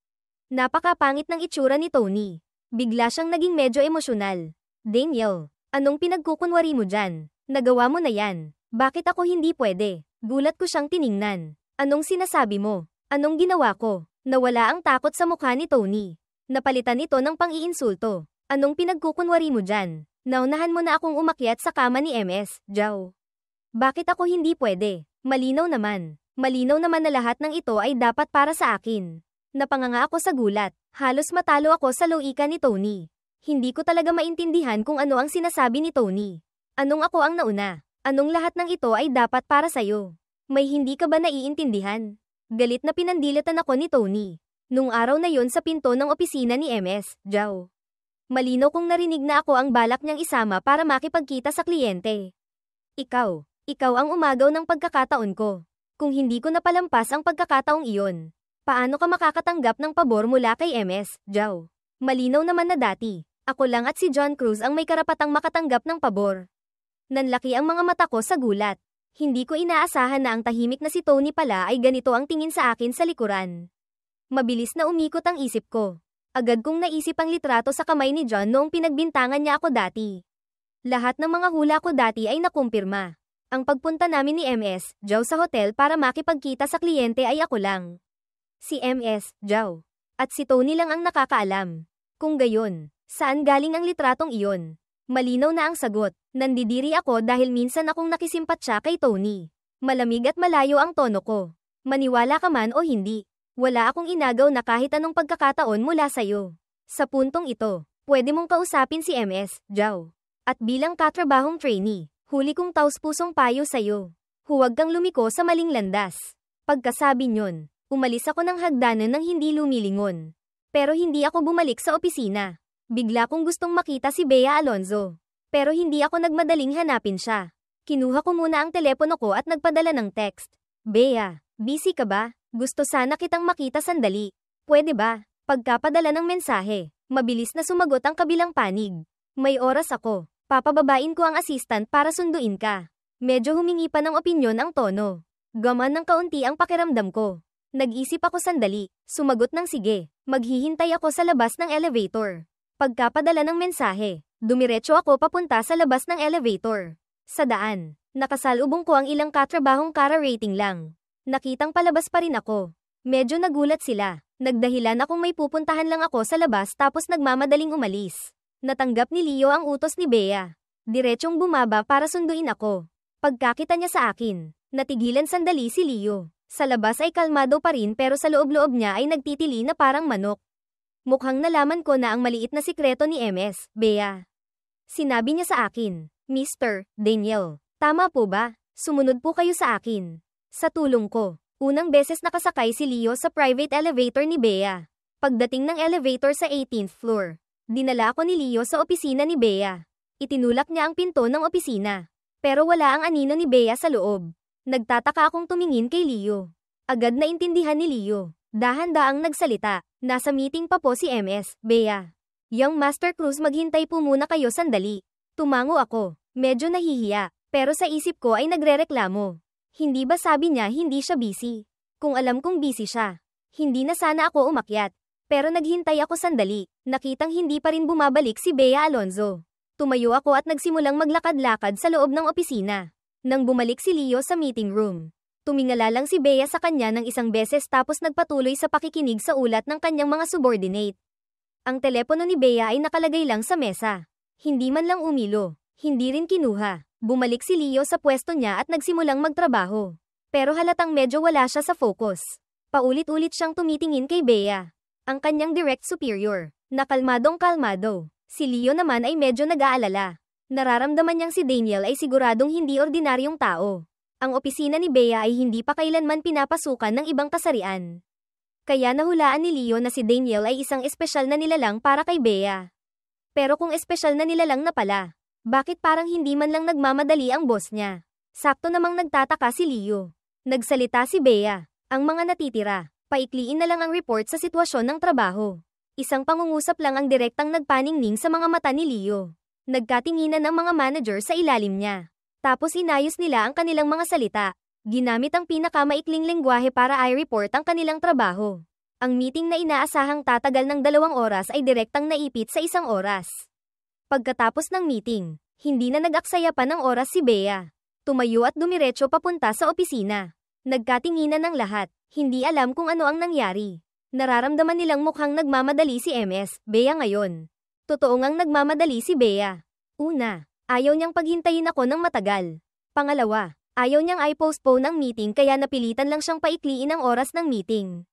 Napakapangit ng itsura ni Tony. Bigla siyang naging medyo emosyonal. Daniel, anong pinagkukunwari mo dyan? Nagawa mo na yan. Bakit ako hindi pwede? Gulat ko siyang tiningnan. Anong sinasabi mo? Anong ginawa ko? Nawala ang takot sa mukha ni Tony. Napalitan ito ng pang-iinsulto. Anong pinagkukunwari mo dyan? Naunahan mo na akong umakyat sa kama ni MS, Zhao. Bakit ako hindi pwede? Malinaw naman. Malinaw naman na lahat ng ito ay dapat para sa akin. Napanganga ako sa gulat. Halos matalo ako sa loika ni Tony. Hindi ko talaga maintindihan kung ano ang sinasabi ni Tony. Anong ako ang nauna? Anong lahat ng ito ay dapat para sa'yo? May hindi ka ba naiintindihan? Galit na pinandilitan ako ni Tony. Nung araw na yon sa pinto ng opisina ni MS, Zhao. Malinaw kong narinig na ako ang balak niyang isama para makipagkita sa kliyente. Ikaw ang umagaw ng pagkakataon ko. Kung hindi ko napalampas ang pagkakataong iyon, paano ka makakatanggap ng pabor mula kay MS, Zhao? Malinaw naman na dati, ako lang at si John Cruz ang may karapatang makatanggap ng pabor. Nanlaki ang mga mata ko sa gulat. Hindi ko inaasahan na ang tahimik na si Tony pala ay ganito ang tingin sa akin sa likuran. Mabilis na umikot ang isip ko. Agad kong naisip ang litrato sa kamay ni John noong pinagbintangan niya ako dati. Lahat ng mga hula ko dati ay nakumpirma. Ang pagpunta namin ni MS, Zhao sa hotel para makipagkita sa kliyente ay ako lang. Si MS, Zhao. At si Tony lang ang nakakaalam. Kung gayon, saan galing ang litratong iyon? Malinaw na ang sagot. Nandidiri ako dahil minsan akong nakisimpatya kay Tony. Malamig at malayo ang tono ko. Maniwala ka man o hindi, wala akong inagaw na kahit anong pagkakataon mula sa'yo. Sa puntong ito, pwede mong kausapin si MS, Zhao. At bilang katrabahong trainee, huli kong taus-pusong payo sa'yo. Huwag kang lumiko sa maling landas. Pagkasabi nyon, umalis ako ng hagdanan nang hindi lumilingon. Pero hindi ako bumalik sa opisina. Bigla kong gustong makita si Bea Alonzo. Pero hindi ako nagmadaling hanapin siya. Kinuha ko muna ang telepono ko at nagpadala ng text. Bea, busy ka ba? Gusto sana kitang makita sandali. Pwede ba? Pagkapadala ng mensahe, mabilis na sumagot ang kabilang panig. May oras ako. Papababain ko ang assistant para sunduin ka. Medyo humingi pa ng opinyon ang tono. Gaman ng kaunti ang pakiramdam ko. Nag-isip ako sandali. Sumagot ng sige. Maghihintay ako sa labas ng elevator. Pagkapadala ng mensahe, dumiretso ako papunta sa labas ng elevator. Sa daan, nakasalubong ko ang ilang katrabahong kara-rating lang. Nakitang palabas pa rin ako. Medyo nagulat sila. Nagdahilan akong may pupuntahan lang ako sa labas tapos nagmamadaling umalis. Natanggap ni Leo ang utos ni Bea. Diretsong bumaba para sunduin ako. Pagkakita niya sa akin, natigilan sandali si Leo. Sa labas ay kalmado pa rin pero sa loob-loob niya ay nagtitili na parang manok. Mukhang nalaman ko na ang maliit na sikreto ni MS, Bea. Sinabi niya sa akin, Mr. Daniel, tama po ba? Sumunod po kayo sa akin. Sa tulong ko, unang beses nakasakay si Leo sa private elevator ni Bea. Pagdating ng elevator sa 18th floor, dinala ako ni Leo sa opisina ni Bea. Itinulak niya ang pinto ng opisina. Pero wala ang anino ni Bea sa loob. Nagtataka akong tumingin kay Leo. Agad na intindihan ni Leo. Dahan-daang nagsalita. Nasa meeting pa po si MS, Bea. Young Master Cruz, maghintay po muna kayo sandali. Tumango ako. Medyo nahihiya. Pero sa isip ko ay nagrereklamo. Hindi ba sabi niya hindi siya busy? Kung alam kong busy siya, hindi na sana ako umakyat. Pero naghintay ako sandali. Nakitang hindi pa rin bumabalik si Bea Alonzo. Tumayo ako at nagsimulang maglakad-lakad sa loob ng opisina. Nang bumalik si Leo sa meeting room, tumingala lang si Bea sa kanya ng isang beses tapos nagpatuloy sa pakikinig sa ulat ng kanyang mga subordinate. Ang telepono ni Bea ay nakalagay lang sa mesa. Hindi man lang umilo, hindi rin kinuha. Bumalik si Leo sa pwesto niya at nagsimulang magtrabaho. Pero halatang medyo wala siya sa focus. Paulit-ulit siyang tumitingin kay Bea, ang kanyang direct superior, na kalmadong-kalmado. Si Leo naman ay medyo nag-aalala. Nararamdaman niyang si Daniel ay siguradong hindi ordinaryong tao. Ang opisina ni Bea ay hindi pa kailanman pinapasukan ng ibang kasarian. Kaya nahulaan ni Leo na si Daniel ay isang espesyal na nilalang para kay Bea. Pero kung espesyal na nilalang na pala, bakit parang hindi man lang nagmamadali ang boss niya? Sakto namang nagtataka si Leo. Nagsalita si Bea. Ang mga natitira, paikliin na lang ang report sa sitwasyon ng trabaho. Isang pangungusap lang ang direktang nagpaningning sa mga mata ni Leo. Nagkatinginan ang mga manager sa ilalim niya. Tapos inayos nila ang kanilang mga salita. Ginamit ang pinakamaikling lengguwahe para i-report ang kanilang trabaho. Ang meeting na inaasahang tatagal ng 2 oras ay direktang naipit sa 1 oras. Pagkatapos ng meeting, hindi na nag-aksaya pa ng oras si Bea. Tumayo at dumiretso papunta sa opisina. Nagkatinginan ng lahat, hindi alam kung ano ang nangyari. Nararamdaman nilang mukhang nagmamadali si Bea ngayon. Totoo ngang nagmamadali si Bea. Una, ayaw niyang paghintayin ako ng matagal. Pangalawa, ayaw niyang i-postpone ang meeting kaya napilitan lang siyang paikliin ang oras ng meeting.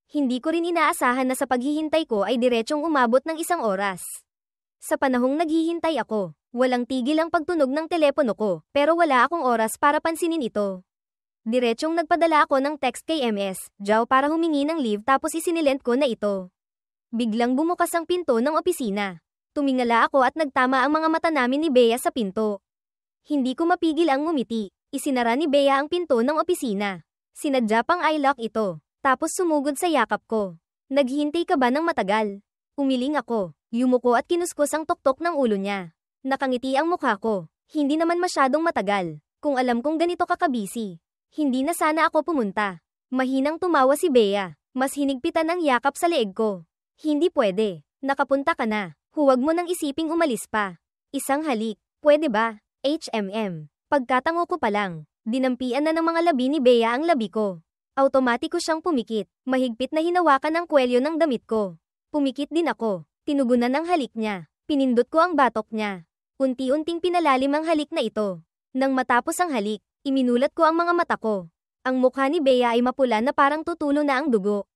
Hindi ko rin inaasahan na sa paghihintay ko ay diretsyong umabot ng 1 oras. Sa panahong naghihintay ako, walang tigil ang pagtunog ng telepono ko, pero wala akong oras para pansinin ito. Diretsyong nagpadala ako ng text kay Jow para humingi ng leave tapos isinilent ko na ito. Biglang bumukas ang pinto ng opisina. Tumingala ako at nagtama ang mga mata namin ni Bea sa pinto. Hindi ko mapigil ang ngumiti. Isinara ni Bea ang pinto ng opisina. Sinadya pang i-lock ito, tapos sumugod sa yakap ko. Naghihintay ka ba ng matagal? Umiling ako. Yumuko at kinuskos ang tuktok ng ulo niya. Nakangiti ang mukha ko. Hindi naman masyadong matagal. Kung alam kong ganito kakabisi, hindi na sana ako pumunta. Mahinang tumawa si Bea. Mas hinigpitan ang yakap sa leeg ko. Hindi pwede. Nakapunta ka na. Huwag mo nang isiping umalis pa. Isang halik. Pwede ba? Pagkatango ko pa lang, dinampian na ng mga labi ni Bea ang labi ko. Automatiko siyang pumikit. Mahigpit na hinawakan ang kwelyo ng damit ko. Pumikit din ako. Tinugunan ang halik niya. Pinindot ko ang batok niya. Unti-unting pinalalim ang halik na ito. Nang matapos ang halik, iminulat ko ang mga mata ko. Ang mukha ni Bea ay mapula na parang tutulo na ang dugo.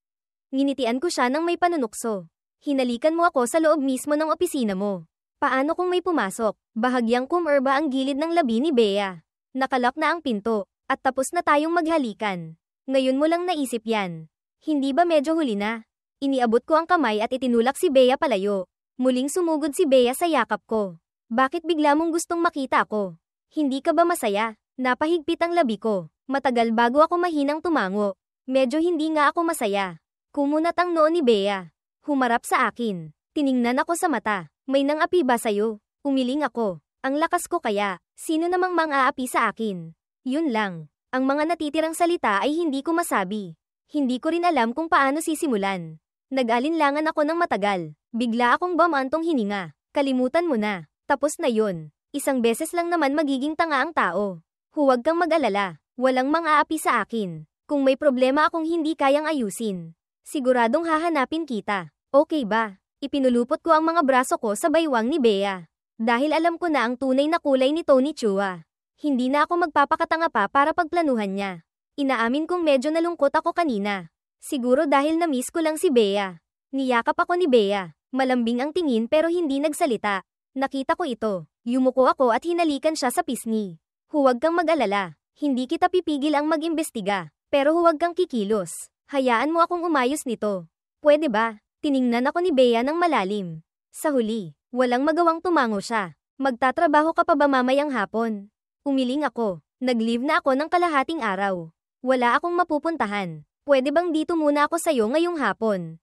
Nginitian ko siya ng may panunukso. Hinalikan mo ako sa loob mismo ng opisina mo. Paano kung may pumasok? Bahagyang kumerba ang gilid ng labi ni Bea. Nakalak na ang pinto, at tapos na tayong maghalikan. Ngayon mo lang naisip yan. Hindi ba medyo huli na? Iniabot ko ang kamay at itinulak si Bea palayo. Muling sumugod si Bea sa yakap ko. Bakit bigla mong gustong makita ako? Hindi ka ba masaya? Napahigpit ang labi ko. Matagal bago ako mahinang tumango. Medyo hindi nga ako masaya. Kumunat ang noo ni Bea. Humarap sa akin. Tiningnan ako sa mata. May nang-api ba sa'yo? Umiling ako. Ang lakas ko kaya. Sino namang mang-aapi sa akin? Yun lang. Ang mga natitirang salita ay hindi ko masabi. Hindi ko rin alam kung paano sisimulan. Nag-alinlangan ako ng matagal. Bigla akong bumantong hininga. Kalimutan mo na. Tapos na yun. Isang beses lang naman magiging tanga ang tao. Huwag kang mag-alala. Walang mang-aapi sa akin. Kung may problema akong hindi kayang ayusin, siguradong hahanapin kita. Okay ba? Ipinulupot ko ang mga braso ko sa baywang ni Bea. Dahil alam ko na ang tunay na kulay ni Tony Chua. Hindi na ako magpapakatanga pa para pagplanuhan niya. Inaamin kong medyo nalungkot ako kanina. Siguro dahil na-miss ko lang si Bea. Niyakap ako ni Bea. Malambing ang tingin pero hindi nagsalita. Nakita ko ito. Yumuko ako at hinalikan siya sa pisngi. Huwag kang mag-alala. Hindi kita pipigil ang mag-imbestiga. Pero huwag kang kikilos. Hayaan mo akong umayos nito. Pwede ba? Tiningnan ako ni Bea ng malalim. Sa huli, walang magawang tumango siya. Magtatrabaho ka pa ba mamayang hapon? Umiling ako. Nag-leave na ako ng kalahating araw. Wala akong mapupuntahan. Pwede bang dito muna ako sa'yo ngayong hapon?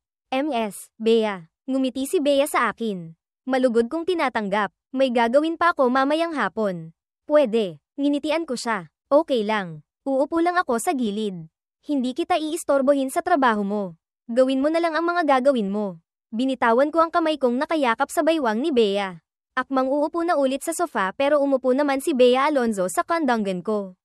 Bea. Ngumiti si Bea sa akin. Malugod kong tinatanggap. May gagawin pa ako mamayang hapon. Pwede. Nginitian ko siya. Okay lang. Uupo lang ako sa gilid. Hindi kita iistorbohin sa trabaho mo. Gawin mo na lang ang mga gagawin mo. Binitawan ko ang kamay kong nakayakap sa baywang ni Bea. Akmang uupo na ulit sa sofa pero umupo naman si Bea Alonzo sa kandangan ko.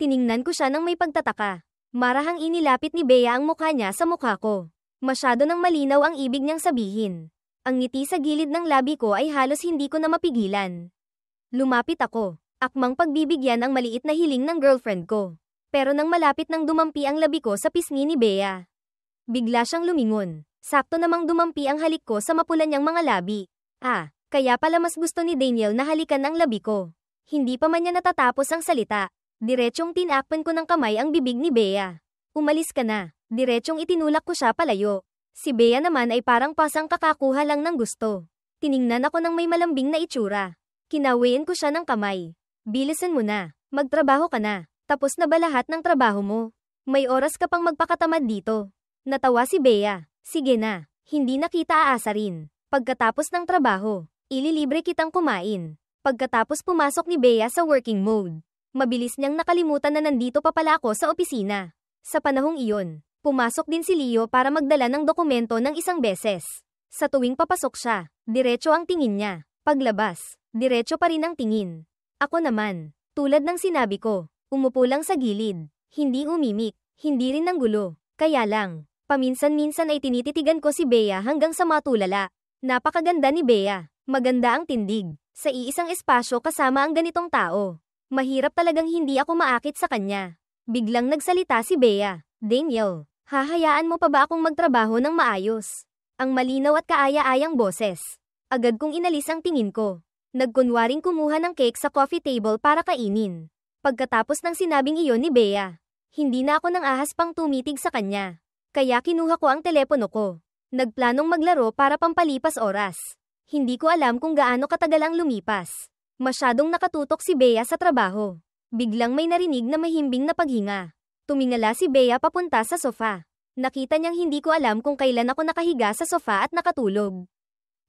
Tiningnan ko siya ng may pagtataka. Marahang inilapit ni Bea ang mukha niya sa mukha ko. Masyado nang malinaw ang ibig niyang sabihin. Ang ngiti sa gilid ng labi ko ay halos hindi ko na mapigilan. Lumapit ako. Akmang pagbibigyan ang maliit na hiling ng girlfriend ko. Pero nang malapit nang dumampi ang labi ko sa pisngi ni Bea, bigla siyang lumingon. Sakto namang dumampi ang halik ko sa mapula niyang mga labi. Kaya pala mas gusto ni Daniel na halikan ang labi ko. Hindi pa man niya natatapos ang salita. Diretsyong tinakpan ko ng kamay ang bibig ni Bea. Umalis ka na. Diretsyong itinulak ko siya palayo. Si Bea naman ay parang pasang kakakuha lang ng gusto. Tiningnan ako ng may malambing na itsura. Kinawayan ko siya ng kamay. Bilisan mo na. Magtrabaho ka na. Tapos na ba lahat ng trabaho mo? May oras ka pang magpakatamad dito. Natawa si Bea. Sige na, hindi na kita aasarin. Pagkatapos ng trabaho, ililibre kitang kumain. Pagkatapos pumasok ni Bea sa working mode, mabilis niyang nakalimutan na nandito pa pala ako sa opisina. Sa panahong iyon, pumasok din si Leo para magdala ng dokumento ng isang beses. Sa tuwing papasok siya, diretso ang tingin niya. Paglabas, diretso pa rin ang tingin. Ako naman, tulad ng sinabi ko, umupo lang sa gilid. Hindi umimik, hindi rin nanggulo. Kaya lang, paminsan-minsan ay tinititigan ko si Bea hanggang sa matulala. Napakaganda ni Bea. Maganda ang tindig. Sa iisang espasyo kasama ang ganitong tao. Mahirap talagang hindi ako maakit sa kanya. Biglang nagsalita si Bea. Daniel, hahayaan mo pa ba akong magtrabaho ng maayos? Ang malinaw at kaaya-ayang boses. Agad kong inalis ang tingin ko. Nagkunwaring kumuha ng cake sa coffee table para kainin. Pagkatapos ng sinabing iyon ni Bea, hindi na ako nang ahas pang tumitig sa kanya. Kaya kinuha ko ang telepono ko. Nagplanong maglaro para pampalipas oras. Hindi ko alam kung gaano katagal ang lumipas. Masyadong nakatutok si Bea sa trabaho. Biglang may narinig na mahimbing na paghinga. Tumingala si Bea papunta sa sofa. Nakita niyang hindi ko alam kung kailan ako nakahiga sa sofa at nakatulog.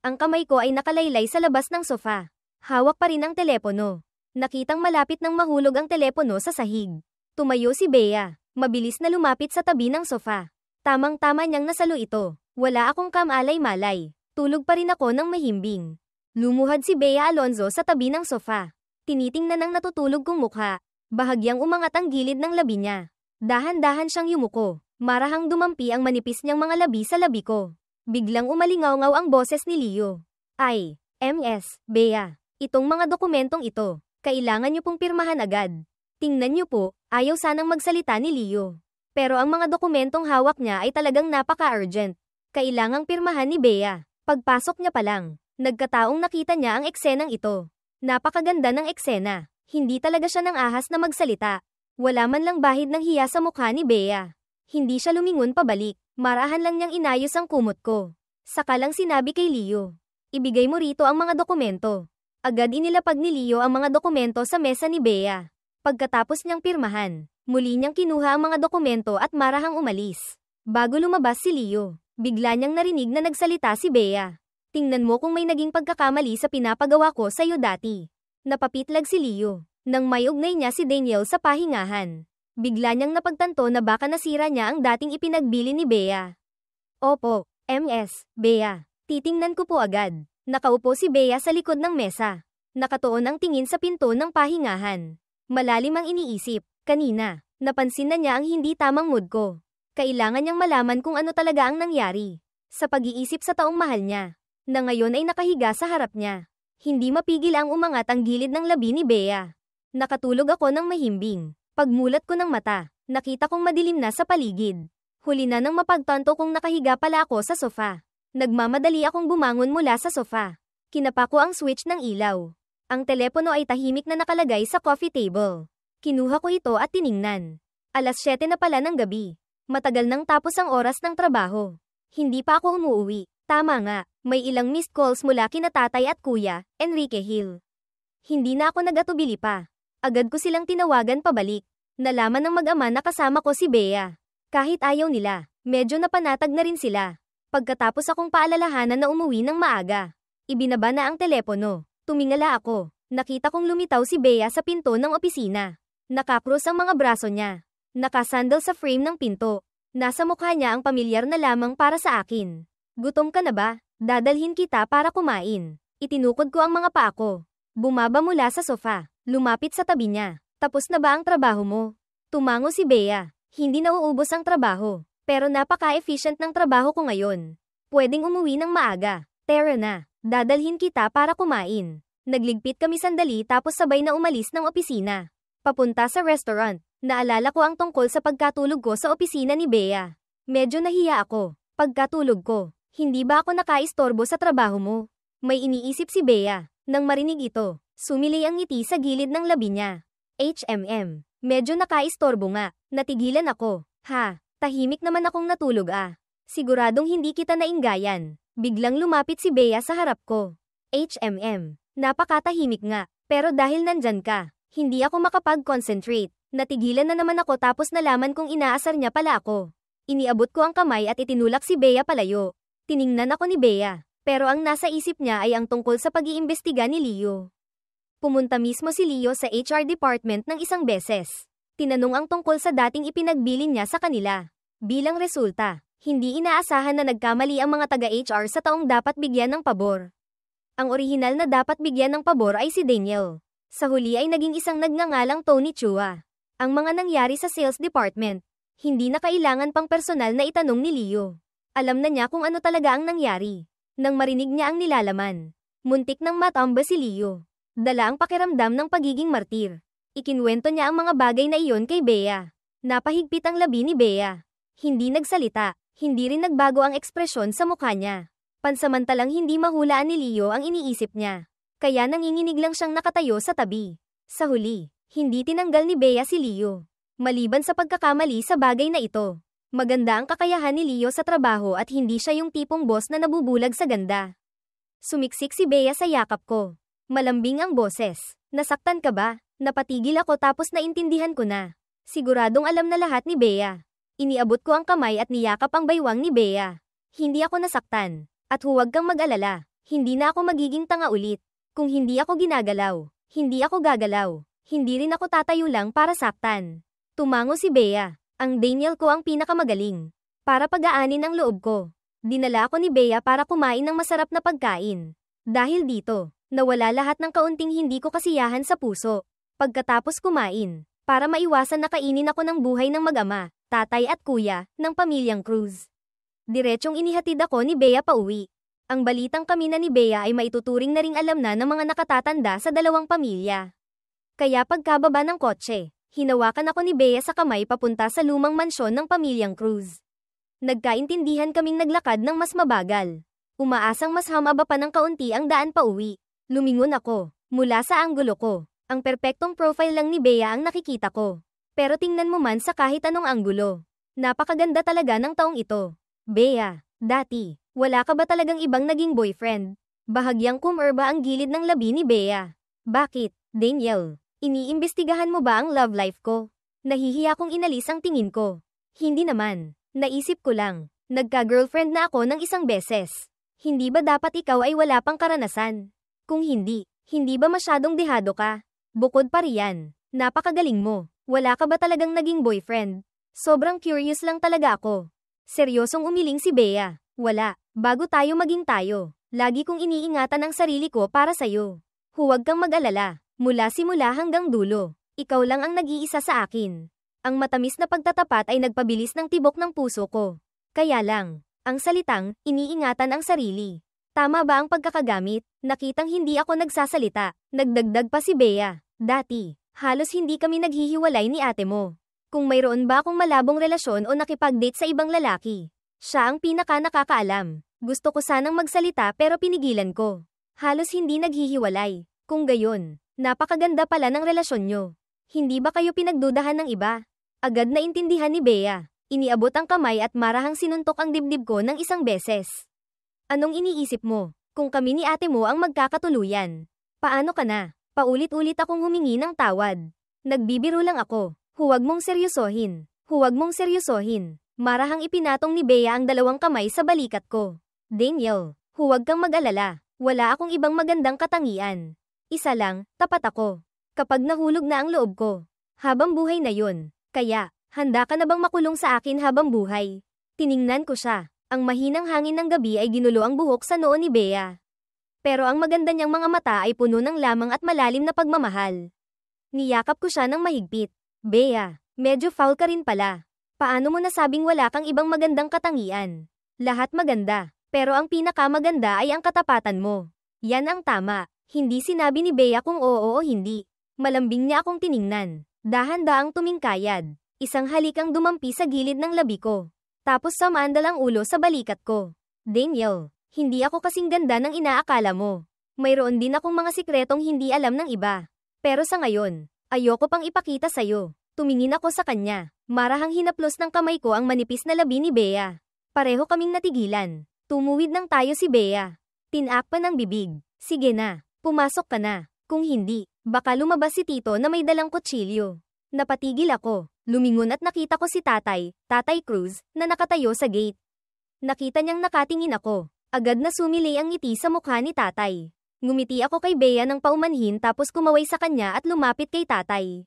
Ang kamay ko ay nakalaylay sa labas ng sofa. Hawak pa rin ang telepono. Nakitang malapit nang mahulog ang telepono sa sahig. Tumayo si Bea. Mabilis na lumapit sa tabi ng sofa. Tamang-tama niyang nasalo ito. Wala akong kamalay-malay. Tulog pa rin ako ng mahimbing. Lumuhad si Bea Alonzo sa tabi ng sofa. Tinitingnan ang natutulog kong mukha. Bahagyang umangat ang gilid ng labi niya. Dahan-dahan siyang yumuko. Marahang dumampi ang manipis niyang mga labi sa labi ko. Biglang umalingaw-ngaw ang boses ni Leo. Ay, MS, Bea. Itong mga dokumentong ito. Kailangan niyo pong pirmahan agad. Tingnan niyo po, ayaw sanang magsalita ni Leo. Pero ang mga dokumentong hawak niya ay talagang napaka-urgent. Kailangang pirmahan ni Bea. Pagpasok niya pa lang, nagkataong nakita niya ang eksenang ito. Napakaganda ng eksena. Hindi talaga siya nang ahas na magsalita. Wala man lang bahid ng hiya sa mukha ni Bea. Hindi siya lumingon pabalik. Marahan lang niyang inayos ang kumot ko. Saka lang sinabi kay Leo, ibigay mo rito ang mga dokumento. Agad inilapag ni Leo ang mga dokumento sa mesa ni Bea. Pagkatapos niyang pirmahan, muli niyang kinuha ang mga dokumento at marahang umalis. Bago lumabas si Leo, bigla niyang narinig na nagsalita si Bea. Tingnan mo kung may naging pagkakamali sa pinapagawa ko sa iyo dati. Napapitlag si Leo, nang may ugnay niya si Daniel sa pahingahan. Bigla niyang napagtanto na baka nasira niya ang dating ipinagbili ni Bea. Opo, MS, Bea. Titingnan ko po agad. Nakaupo si Bea sa likod ng mesa. Nakatuon ang tingin sa pinto ng pahingahan. Malalim ang iniisip. Kanina, napansin na niya ang hindi tamang mood ko. Kailangan niyang malaman kung ano talaga ang nangyari. Sa pag-iisip sa taong mahal niya, na ngayon ay nakahiga sa harap niya. Hindi mapigil ang umangat ang gilid ng labi ni Bea. Nakatulog ako ng mahimbing. Pagmulat ko ng mata, nakita kong madilim na sa paligid. Huli na nang mapagtanto kong nakahiga pala ako sa sofa. Nagmamadali akong bumangon mula sa sofa. Kinapa ko ang switch ng ilaw. Ang telepono ay tahimik na nakalagay sa coffee table. Kinuha ko ito at tiningnan. Alas 7 na pala ng gabi. Matagal nang tapos ang oras ng trabaho. Hindi pa ako umuuwi. Tama nga, may ilang missed calls mula kina tatay at kuya, Enrique Hill. Hindi na ako nag-atubili pa. Agad ko silang tinawagan pabalik. Nalaman ng mag-ama na kasama ko si Bea. Kahit ayaw nila, medyo napanatag na rin sila. Pagkatapos akong paalalahanan na umuwi ng maaga, ibinaba na ang telepono. Tumingala ako. Nakita kong lumitaw si Bea sa pinto ng opisina. Nakakrus ang mga braso niya. Nakasandal sa frame ng pinto. Nasa mukha niya ang pamilyar na lamang para sa akin. Gutom ka na ba? Dadalhin kita para kumain. Itinukod ko ang mga paa ko. Bumaba mula sa sofa. Lumapit sa tabi niya. Tapos na ba ang trabaho mo? Tumango si Bea. Hindi nauubos ang trabaho. Pero napaka-efficient ng trabaho ko ngayon. Pwedeng umuwi ng maaga. Tara na. Dadalhin kita para kumain. Nagligpit kami sandali tapos sabay na umalis ng opisina. Papunta sa restaurant. Naalala ko ang tungkol sa pagkatulog ko sa opisina ni Bea. Medyo nahiya ako. Pagkatulog ko, hindi ba ako nakaistorbo sa trabaho mo? May iniisip si Bea. Nang marinig ito, sumilay ang ngiti sa gilid ng labi niya. HMM. Medyo nakaistorbo nga. Natigilan ako. Ha? Tahimik naman akong natulog ah. Siguradong hindi kita nainggayan. Biglang lumapit si Bea sa harap ko. HMM. Napakatahimik nga. Pero dahil nandyan ka, hindi ako makapag-concentrate. Natigilan na naman ako tapos nalaman kong inaasar niya pala ako. Iniabot ko ang kamay at itinulak si Bea palayo. Tiningnan ako ni Bea, pero ang nasa isip niya ay ang tungkol sa pag-iimbestiga ni Leo. Pumunta mismo si Leo sa HR department ng isang beses. Tinanong ang tungkol sa dating ipinagbilin niya sa kanila. Bilang resulta, hindi inaasahan na nagkamali ang mga taga-HR sa taong dapat bigyan ng pabor. Ang orihinal na dapat bigyan ng pabor ay si Daniel. Sa huli ay naging isang nagngangalang Tony Chua. Ang mga nangyari sa sales department, hindi na kailangan pang personal na itanong ni Leo. Alam na niya kung ano talaga ang nangyari. Nang marinig niya ang nilalaman, muntik nang matamba si Leo. Dala ang pakiramdam ng pagiging martir. Ikinwento niya ang mga bagay na iyon kay Bea. Napahigpit ang labi ni Bea. Hindi nagsalita, hindi rin nagbago ang ekspresyon sa mukha niya. Pansamantalang hindi mahulaan ni Leo ang iniisip niya. Kaya nanginginig lang siyang nakatayo sa tabi. Sa huli, hindi tinanggal ni Bea si Leo. Maliban sa pagkakamali sa bagay na ito, maganda ang kakayahan ni Leo sa trabaho at hindi siya yung tipong boss na nabubulag sa ganda. Sumiksik si Bea sa yakap ko. Malambing ang boses. Nasaktan ka ba? Napatigil ako tapos naintindihan ko na. Siguradong alam na lahat ni Bea. Iniabot ko ang kamay at niyakap ang baywang ni Bea. Hindi ako nasaktan. At huwag kang mag-alala. Hindi na ako magiging tanga ulit. Kung hindi ako ginagalaw, hindi ako gagalaw. Hindi rin ako tatayo lang para saktan. Tumango si Bea. Ang Daniel ko ang pinakamagaling. Para pagaanin ang loob ko. Dinala ako ni Bea para kumain ng masarap na pagkain. Dahil dito, nawala lahat ng kaunting hindi ko kasiyahan sa puso. Pagkatapos kumain, para maiwasan na kainin ako ng buhay ng mag-ama, tatay at kuya, ng pamilyang Cruz. Diretsong inihatid ako ni Bea pauwi. Ang balitang kami na ni Bea ay maituturing na ring alam na ng mga nakatatanda sa dalawang pamilya. Kaya pagkababa ng kotse, hinawakan ako ni Bea sa kamay papunta sa lumang mansyon ng pamilyang Cruz. Nagkaintindihan kaming naglakad ng mas mabagal. Umaasang mas humaba pa ng kaunti ang daan pauwi. Lumingon ako, mula sa anggulo ko. Ang perpektong profile lang ni Bea ang nakikita ko. Pero tingnan mo man sa kahit anong anggulo. Napakaganda talaga ng taong ito. Bea, dati, wala ka ba talagang ibang naging boyfriend? Bahagyang kumerba ang gilid ng labi ni Bea. Bakit, Daniel? Iniimbestigahan mo ba ang love life ko? Nahihiya kong inalis ang tingin ko. Hindi naman. Naisip ko lang. Nagka-girlfriend na ako ng isang beses. Hindi ba dapat ikaw ay wala pang karanasan? Kung hindi ba masyadong dehado ka? Bukod pa riyan, napakagaling mo. Wala ka ba talagang naging boyfriend? Sobrang curious lang talaga ako. Seryosong umiling si Bea. Wala. Bago tayo maging tayo, lagi kong iniingatan ang sarili ko para sa'yo. Huwag kang mag-alala. Mula simula hanggang dulo, ikaw lang ang nag-iisa sa akin. Ang matamis na pagtatapat ay nagpabilis ng tibok ng puso ko. Kaya lang, ang salitang, iniingatan ang sarili. Tama ba ang pagkakagamit? Nakitang hindi ako nagsasalita. Nagdagdag pa si Bea. Dati, halos hindi kami naghihiwalay ni ate mo. Kung mayroon ba akong malabong relasyon o nakipag-date sa ibang lalaki, siya ang pinaka-nakakaalam. Gusto ko sanang magsalita pero pinigilan ko. Halos hindi naghihiwalay. Kung gayon, napakaganda pala ng relasyon nyo. Hindi ba kayo pinagdudahan ng iba? Agad na intindihan ni Bea. Iniabot ang kamay at marahang sinuntok ang dibdib ko ng isang beses. Anong iniisip mo? Kung kami ni ate mo ang magkakatuluyan, paano ka na? Paulit-ulit akong humingi ng tawad. Nagbibiro lang ako. Huwag mong seryosohin. Huwag mong seryosohin. Marahang ipinatong ni Bea ang dalawang kamay sa balikat ko. Daniel, huwag kang mag-alala. Wala akong ibang magandang katangian. Isa lang, tapat ako. Kapag nahulog na ang loob ko, habang buhay na yun. Kaya, handa ka na bang makulong sa akin habang buhay? Tiningnan ko siya. Ang mahinang hangin ng gabi ay ginulo ang buhok sa noo ni Bea. Pero ang maganda niyang mga mata ay puno ng lamang at malalim na pagmamahal. Niyakap ko siya ng mahigpit. Bea, medyo foul ka rin pala. Paano mo nasabing wala kang ibang magandang katangian? Lahat maganda, pero ang pinakamaganda ay ang katapatan mo. Yan ang tama. Hindi sinabi ni Bea kung oo o hindi. Malambing niya akong tiningnan. Dahan-daang tumingkayad. Isang halikang dumampi sa gilid ng labi ko. Tapos sumandal ang ulo sa balikat ko. Daniel, hindi ako kasing ganda ng inaakala mo. Mayroon din akong mga sikretong hindi alam ng iba. Pero sa ngayon, ayoko pang ipakita sa'yo. Tumingin ako sa kanya. Marahang hinaplos ng kamay ko ang manipis na labi ni Bea. Pareho kaming natigilan. Tumuwid ng tayo si Bea. Tinakpan ng bibig. Sige na. Pumasok ka na. Kung hindi, baka lumabas si Tito na may dalang kutsilyo. Napatigil ako. Lumingon at nakita ko si Tatay Cruz, na nakatayo sa gate. Nakita niyang nakatingin ako. Agad na sumili ang ngiti sa mukha ni tatay. Ngumiti ako kay Bea ng paumanhin tapos kumaway sa kanya at lumapit kay tatay.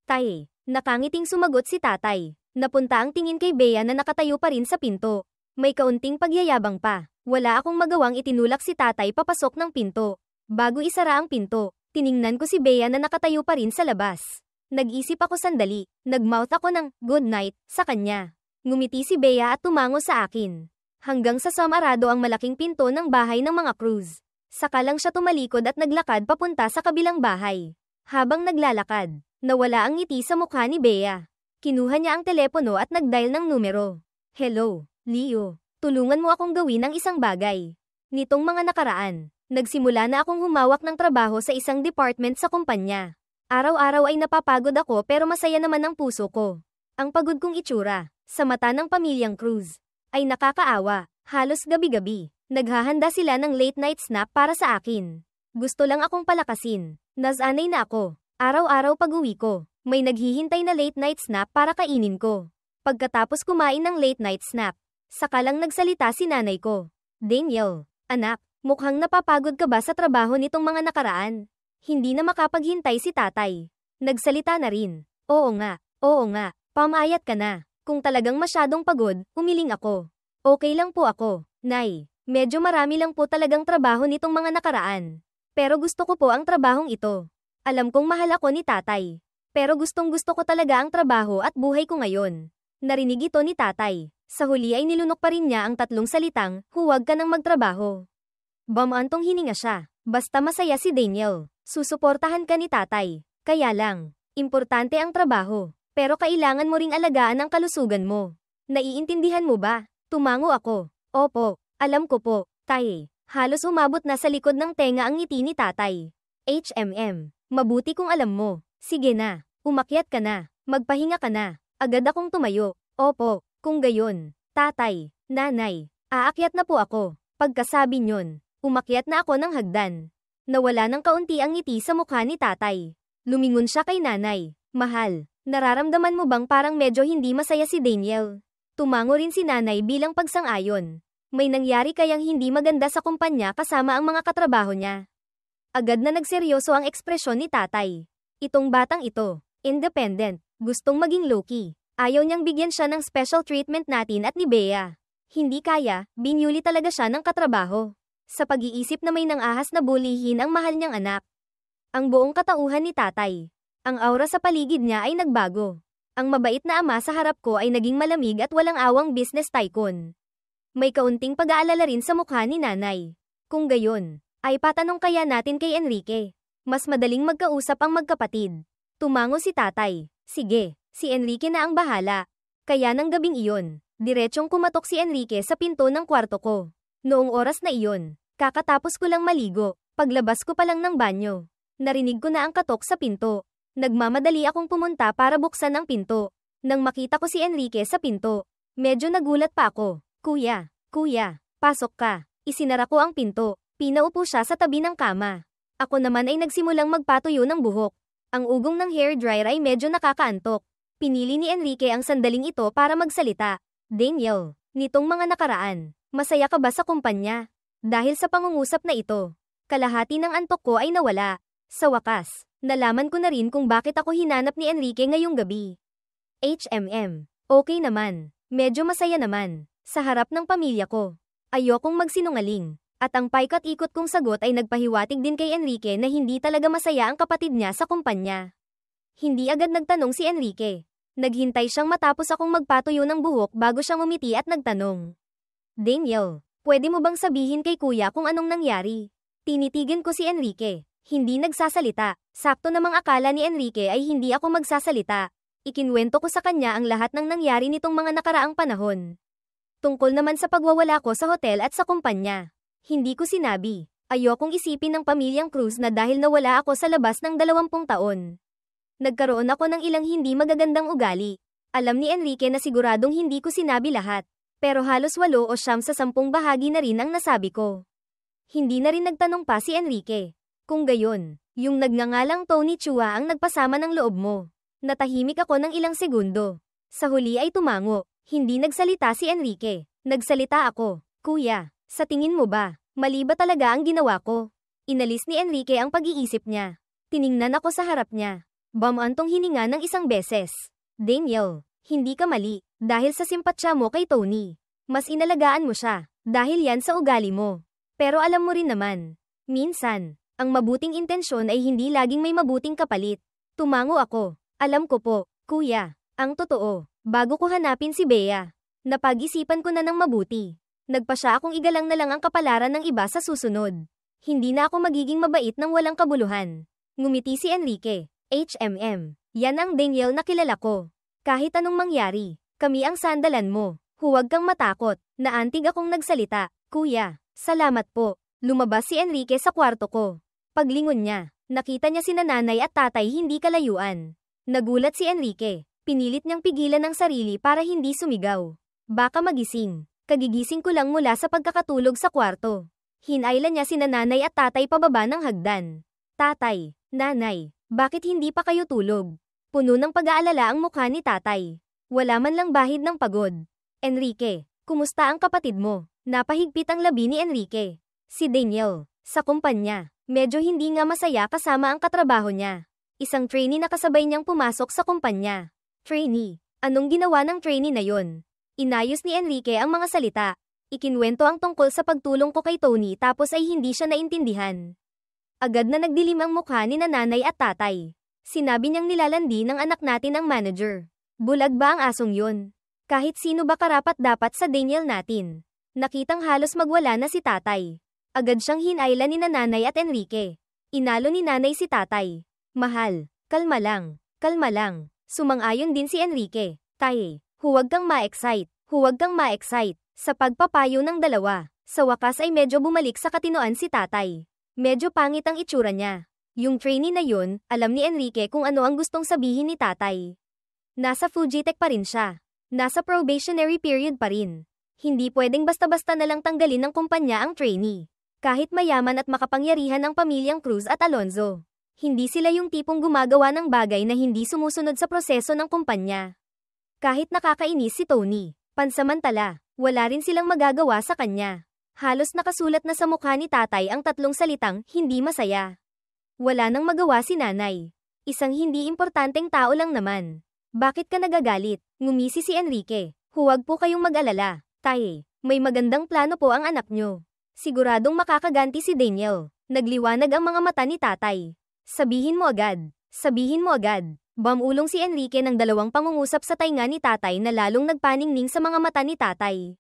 Tay, nakangiting sumagot si tatay. Napunta ang tingin kay Bea na nakatayo pa rin sa pinto. May kaunting pagyayabang pa. Wala akong magawang itinulak si tatay papasok ng pinto. Bago isara ang pinto, tiningnan ko si Bea na nakatayo pa rin sa labas. Nag-isip ako sandali. Nagmouth ako ng good night sa kanya. Ngumiti si Bea at tumango sa akin. Hanggang sa samarado ang malaking pinto ng bahay ng mga Cruz. Saka lang siya tumalikod at naglakad papunta sa kabilang bahay. Habang naglalakad, nawala ang ngiti sa mukha ni Bea. Kinuha niya ang telepono at nag-dial ng numero. Hello, Leo. Tulungan mo akong gawin ang isang bagay. Nitong mga nakaraan, nagsimula na akong humawak ng trabaho sa isang department sa kumpanya. Araw-araw ay napapagod ako pero masaya naman ang puso ko. Ang pagod kong itsura, sa mata ng pamilyang Cruz, ay nakakaawa. Halos gabi-gabi, naghahanda sila ng late night snack para sa akin. Gusto lang akong palakasin. Nasanay na ako. Araw-araw pag-uwi ko, may naghihintay na late night snack para kainin ko. Pagkatapos kumain ng late night snack, saka lang nagsalita si nanay ko. Daniel, anak, mukhang napapagod ka ba sa trabaho nitong mga nakaraan? Hindi na makapaghintay si tatay. Nagsalita na rin. Oo nga, pamayat ka na. Kung talagang masyadong pagod, umiling ako. Okay lang po ako, Nay. Medyo marami lang po talagang trabaho nitong mga nakaraan. Pero gusto ko po ang trabahong ito. Alam kong mahal ako ni tatay. Pero gustong-gusto ko talaga ang trabaho at buhay ko ngayon. Narinig ito ni tatay. Sa huli ay nilunok pa rin niya ang tatlong salitang, huwag ka nang magtrabaho. Bamantong hininga siya. Basta masaya si Daniel. Susuportahan ka ni tatay. Kaya lang, importante ang trabaho. Pero kailangan mo ring alagaan ang kalusugan mo. Naiintindihan mo ba? Tumango ako. Opo, alam ko po, tay. Halos umabot na sa likod ng tenga ang ngiti ni tatay. Mabuti kung alam mo. Sige na, umakyat ka na. Magpahinga ka na. Agad akong tumayo. Opo, kung gayon. Tatay, nanay, aakyat na po ako. Pagkasabi nyon, umakyat na ako ng hagdan. Nawala ng kaunti ang ngiti sa mukha ni tatay. Lumingon siya kay nanay. Mahal. Nararamdaman mo bang parang medyo hindi masaya si Daniel? Tumango rin si nanay bilang pagsang-ayon. May nangyari kayang hindi maganda sa kumpanya kasama ang mga katrabaho niya. Agad na nagseryoso ang ekspresyon ni tatay. Itong batang ito, independent, gustong maging low-key. Ayaw niyang bigyan siya ng special treatment natin at ni Bea. Hindi kaya, binyuli talaga siya ng katrabaho. Sa pag-iisip na may nang-ahas na bulihin ang mahal niyang anak. Ang buong katauhan ni tatay. Ang aura sa paligid niya ay nagbago. Ang mabait na ama sa harap ko ay naging malamig at walang awang business tycoon. May kaunting pag-aalala rin sa mukha ni nanay. Kung gayon, ay patanong kaya natin kay Enrique. Mas madaling magkausap ang magkapatid. Tumango si tatay. Sige, si Enrique na ang bahala. Kaya ng gabing iyon, diretsong kumatok si Enrique sa pinto ng kwarto ko. Noong oras na iyon, kakatapos ko lang maligo, paglabas ko pa lang ng banyo. Narinig ko na ang katok sa pinto. Nagmamadali akong pumunta para buksan ang pinto. Nang makita ko si Enrique sa pinto, medyo nagulat pa ako. Kuya, pasok ka. Isinara ko ang pinto. Pinaupo siya sa tabi ng kama. Ako naman ay nagsimulang magpatuyo ng buhok. Ang ugong ng hairdryer ay medyo nakakaantok. Pinili ni Enrique ang sandaling ito para magsalita. Daniel, nitong mga nakaraan, masaya ka ba sa kumpanya? Dahil sa pangungusap na ito, kalahati ng antok ko ay nawala. Sa wakas, nalaman ko na rin kung bakit ako hinanap ni Enrique ngayong gabi. Okay naman. Medyo masaya naman. Sa harap ng pamilya ko. Ayokong magsinungaling. At ang paikat-ikot kong sagot ay nagpahiwatig din kay Enrique na hindi talaga masaya ang kapatid niya sa kumpanya. Hindi agad nagtanong si Enrique. Naghintay siyang matapos akong magpatuyo ng buhok bago siyang umiti at nagtanong. Daniel, pwede mo bang sabihin kay kuya kung anong nangyari? Tinitigan ko si Enrique. Hindi nagsasalita. Sakto namang akala ni Enrique ay hindi ako magsasalita. Ikinwento ko sa kanya ang lahat ng nangyari nitong mga nakaraang panahon. Tungkol naman sa pagwawala ko sa hotel at sa kumpanya. Hindi ko sinabi. Ayokong isipin ng pamilyang Cruz na dahil nawala ako sa labas ng 20 taon. Nagkaroon ako ng ilang hindi magagandang ugali. Alam ni Enrique na siguradong hindi ko sinabi lahat. Pero halos 8 o 9 sa 10 bahagi na rin ang nasabi ko. Hindi na rin nagtanong pa si Enrique. Kung gayon, yung nagngangalang Tony Chua ang nagpasama ng loob mo. Natahimik ako ng ilang segundo. Sa huli ay tumango. Hindi nagsalita si Enrique. Nagsalita ako. Kuya, sa tingin mo ba, mali ba talaga ang ginawa ko? Inalis ni Enrique ang pag-iisip niya. Tiningnan ako sa harap niya. Bumantong hininga ng isang beses. Daniel, hindi ka mali. Dahil sa simpatsya mo kay Tony. Mas inalagaan mo siya. Dahil yan sa ugali mo. Pero alam mo rin naman. Minsan, ang mabuting intensyon ay hindi laging may mabuting kapalit. Tumango ako. Alam ko po, kuya. Ang totoo, bago ko hanapin si Bea, napag-isipan ko na ng mabuti. Nagpasya akong igalang na lang ang kapalaran ng iba sa susunod. Hindi na ako magiging mabait ng walang kabuluhan. Ngumiti si Enrique. HMM. Yan ang Daniel na kilala ko. Kahit anong mangyari, kami ang sandalan mo. Huwag kang matakot. Naantig akong nagsalita. Kuya, salamat po. Lumabas si Enrique sa kwarto ko. Paglingon niya, nakita niya sina nanay at tatay hindi kalayuan. Nagulat si Enrique. Pinilit niyang pigilan ang sarili para hindi sumigaw. Baka magising. Kagigising ko lang mula sa pagkakatulog sa kwarto. Hinailan niya sina nanay at tatay pababa ng hagdan. Tatay, nanay, bakit hindi pa kayo tulog? Puno ng pag-aalala ang mukha ni tatay. Wala man lang bahid ng pagod. Enrique, kumusta ang kapatid mo? Napahigpit ang labi ni Enrique. Si Daniel, sa kumpanya, medyo hindi nga masaya kasama ang katrabaho niya. Isang trainee na kasabay niyang pumasok sa kumpanya. Trainee, anong ginawa ng trainee na yon? Inayos ni Enrique ang mga salita. Ikinwento ang tungkol sa pagtulong ko kay Tony tapos ay hindi siya naintindihan. Agad na nagdilim ang mukha ni nanay at tatay. Sinabi niyang nilalandi ng anak natin ang manager. Bulag ba ang asong yun? Kahit sino ba karapat-dapat sa Daniel natin? Nakitang halos magwala na si tatay. Agad siyang hinailan ni nanay at Enrique. Inalo ni nanay si tatay. Mahal, kalma lang, kalma lang. Sumang-ayon din si Enrique. Tay, huwag kang ma-excite, huwag kang ma-excite. Sa pagpapayo ng dalawa, sa wakas ay medyo bumalik sa katinoan si tatay. Medyo pangit ang itsura niya. Yung trainee na yun, alam ni Enrique kung ano ang gustong sabihin ni tatay. Nasa Fujitech pa rin siya. Nasa probationary period pa rin. Hindi pwedeng basta-basta na lang tanggalin ng kumpanya ang trainee. Kahit mayaman at makapangyarihan ang pamilyang Cruz at Alonzo. Hindi sila yung tipong gumagawa ng bagay na hindi sumusunod sa proseso ng kumpanya. Kahit nakakainis si Tony, pansamantala, wala rin silang magagawa sa kanya. Halos nakasulat na sa mukha ni tatay ang tatlong salitang, hindi masaya. Wala nang magawa si nanay. Isang hindi importanteng tao lang naman. Bakit ka nagagalit? Ngumisi si Enrique. Huwag po kayong mag-alala. Tay, may magandang plano po ang anak nyo. Siguradong makakaganti si Daniel. Nagliwanag ang mga mata ni tatay. Sabihin mo agad. Sabihin mo agad. Bumulong si Enrique ng dalawang pangungusap sa tainga ni tatay na lalong nagpaningning sa mga mata ni tatay.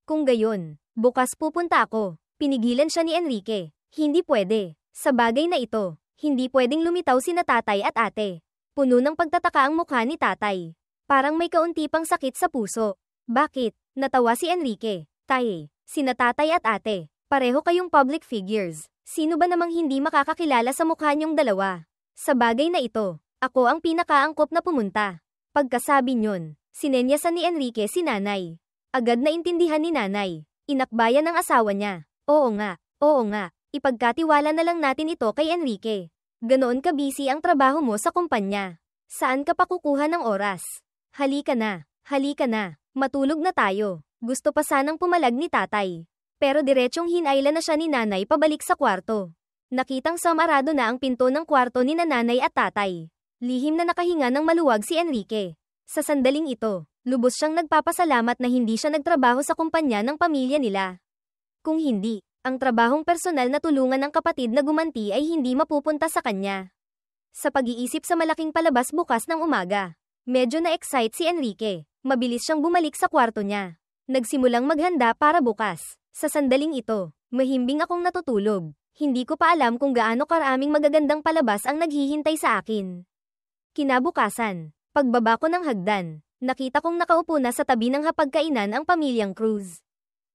Kung gayon, bukas pupunta ako. Pinigilan siya ni Enrique. Hindi pwede. Sa bagay na ito, hindi pwedeng lumitaw sina tatay at ate. Puno ng pagtataka ang mukha ni tatay. Parang may kaunti pang sakit sa puso. Bakit? Natawa si Enrique. Tay, sina tatay at ate, pareho kayong public figures. Sino ba namang hindi makakakilala sa mukha niyong dalawa? Sa bagay na ito, ako ang pinakaangkop na pumunta. Pagkasabi niyon, sinenyasan ni Enrique si nanay. Agad na intindihan ni nanay. Inakbayan ng asawa niya. Oo nga, ipagkatiwala na lang natin ito kay Enrique. Ganoon ka busy ang trabaho mo sa kumpanya. Saan ka pa kukuha ng oras? Halika na, matulog na tayo. Gusto pa sanang pumalag ni tatay. Pero diretsyong hinailan na siya ni nanay pabalik sa kwarto. Nakitang samarado na ang pinto ng kwarto ni nanay at tatay. Lihim na nakahinga ng maluwag si Enrique. Sa sandaling ito, lubos siyang nagpapasalamat na hindi siya nagtrabaho sa kumpanya ng pamilya nila. Kung hindi, ang trabahong personal na tulungan ng kapatid na gumanti ay hindi mapupunta sa kanya. Sa pag-iisip sa malaking palabas bukas ng umaga, medyo na-excite si Enrique. Mabilis siyang bumalik sa kwarto niya. Nagsimulang maghanda para bukas. Sa sandaling ito, mahimbing akong natutulog. Hindi ko pa alam kung gaano karaming magagandang palabas ang naghihintay sa akin. Kinabukasan, pagbaba ko ng hagdan, nakita kong nakaupo na sa tabi ng hapagkainan ang pamilyang Cruz.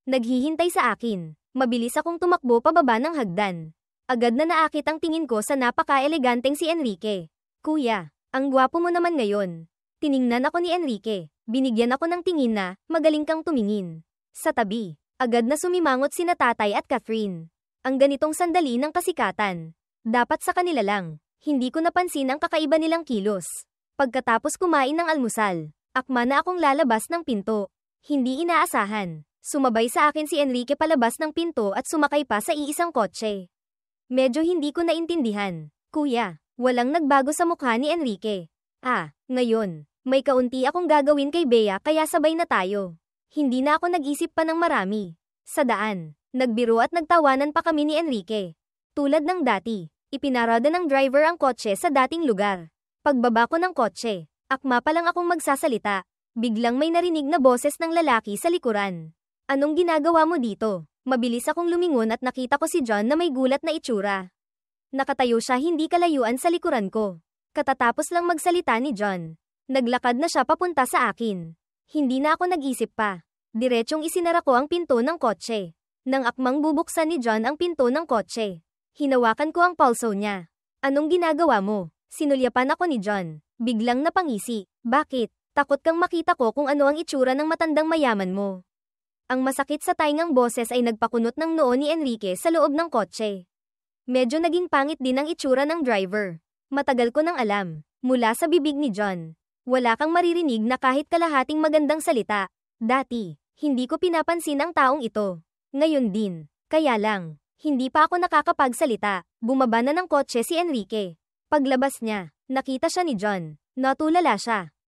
Naghihintay sa akin. Mabilis akong tumakbo pababa ng hagdan. Agad na naakit ang tingin ko sa napaka-eleganteng si Enrique. Kuya, ang gwapo mo naman ngayon. Tiningnan ako ni Enrique. Binigyan ako ng tingin na, magaling kang tumingin. Sa tabi, agad na sumimangot sina tatay at Catherine. Ang ganitong sandali ng kasikatan. Dapat sa kanila lang. Hindi ko napansin ang kakaiba nilang kilos. Pagkatapos kumain ng almusal, akma na akong lalabas ng pinto. Hindi inaasahan. Sumabay sa akin si Enrique palabas ng pinto at sumakay pa sa iisang kotse. Medyo hindi ko naintindihan. Kuya, walang nagbago sa mukha ni Enrique. Ngayon, may kaunti akong gagawin kay Bea kaya sabay na tayo. Hindi na ako nag-isip pa ng marami. Sa daan, nagbiro at nagtawanan pa kami ni Enrique. Tulad ng dati, ipinarada ng driver ang kotse sa dating lugar. Pagbaba ko ng kotse, akma pa lang akong magsasalita. Biglang may narinig na boses ng lalaki sa likuran. Anong ginagawa mo dito? Mabilis akong lumingon at nakita ko si John na may gulat na itsura. Nakatayo siya hindi kalayuan sa likuran ko. Katatapos lang magsalita ni John. Naglakad na siya papunta sa akin. Hindi na ako nag-isip pa. Diretsyong isinara ko ang pinto ng kotse. Nang akmang bubuksan ni John ang pinto ng kotse. Hinawakan ko ang pulso niya. Anong ginagawa mo? Sinulyapan ako ni John. Biglang napangisi. Bakit? Takot kang makita ko kung ano ang itsura ng matandang mayaman mo. Ang masakit sa taingang boses ay nagpakunot ng noo ni Enrique sa loob ng kotse. Medyo naging pangit din ang itsura ng driver. Matagal ko nang alam, mula sa bibig ni John. Wala kang maririnig na kahit kalahating magandang salita. Dati, hindi ko pinapansin ang taong ito. Ngayon din. Kaya lang, hindi pa ako nakakapagsalita. Bumaba na ng kotse si Enrique. Paglabas niya, nakita siya ni John. Natulala siya.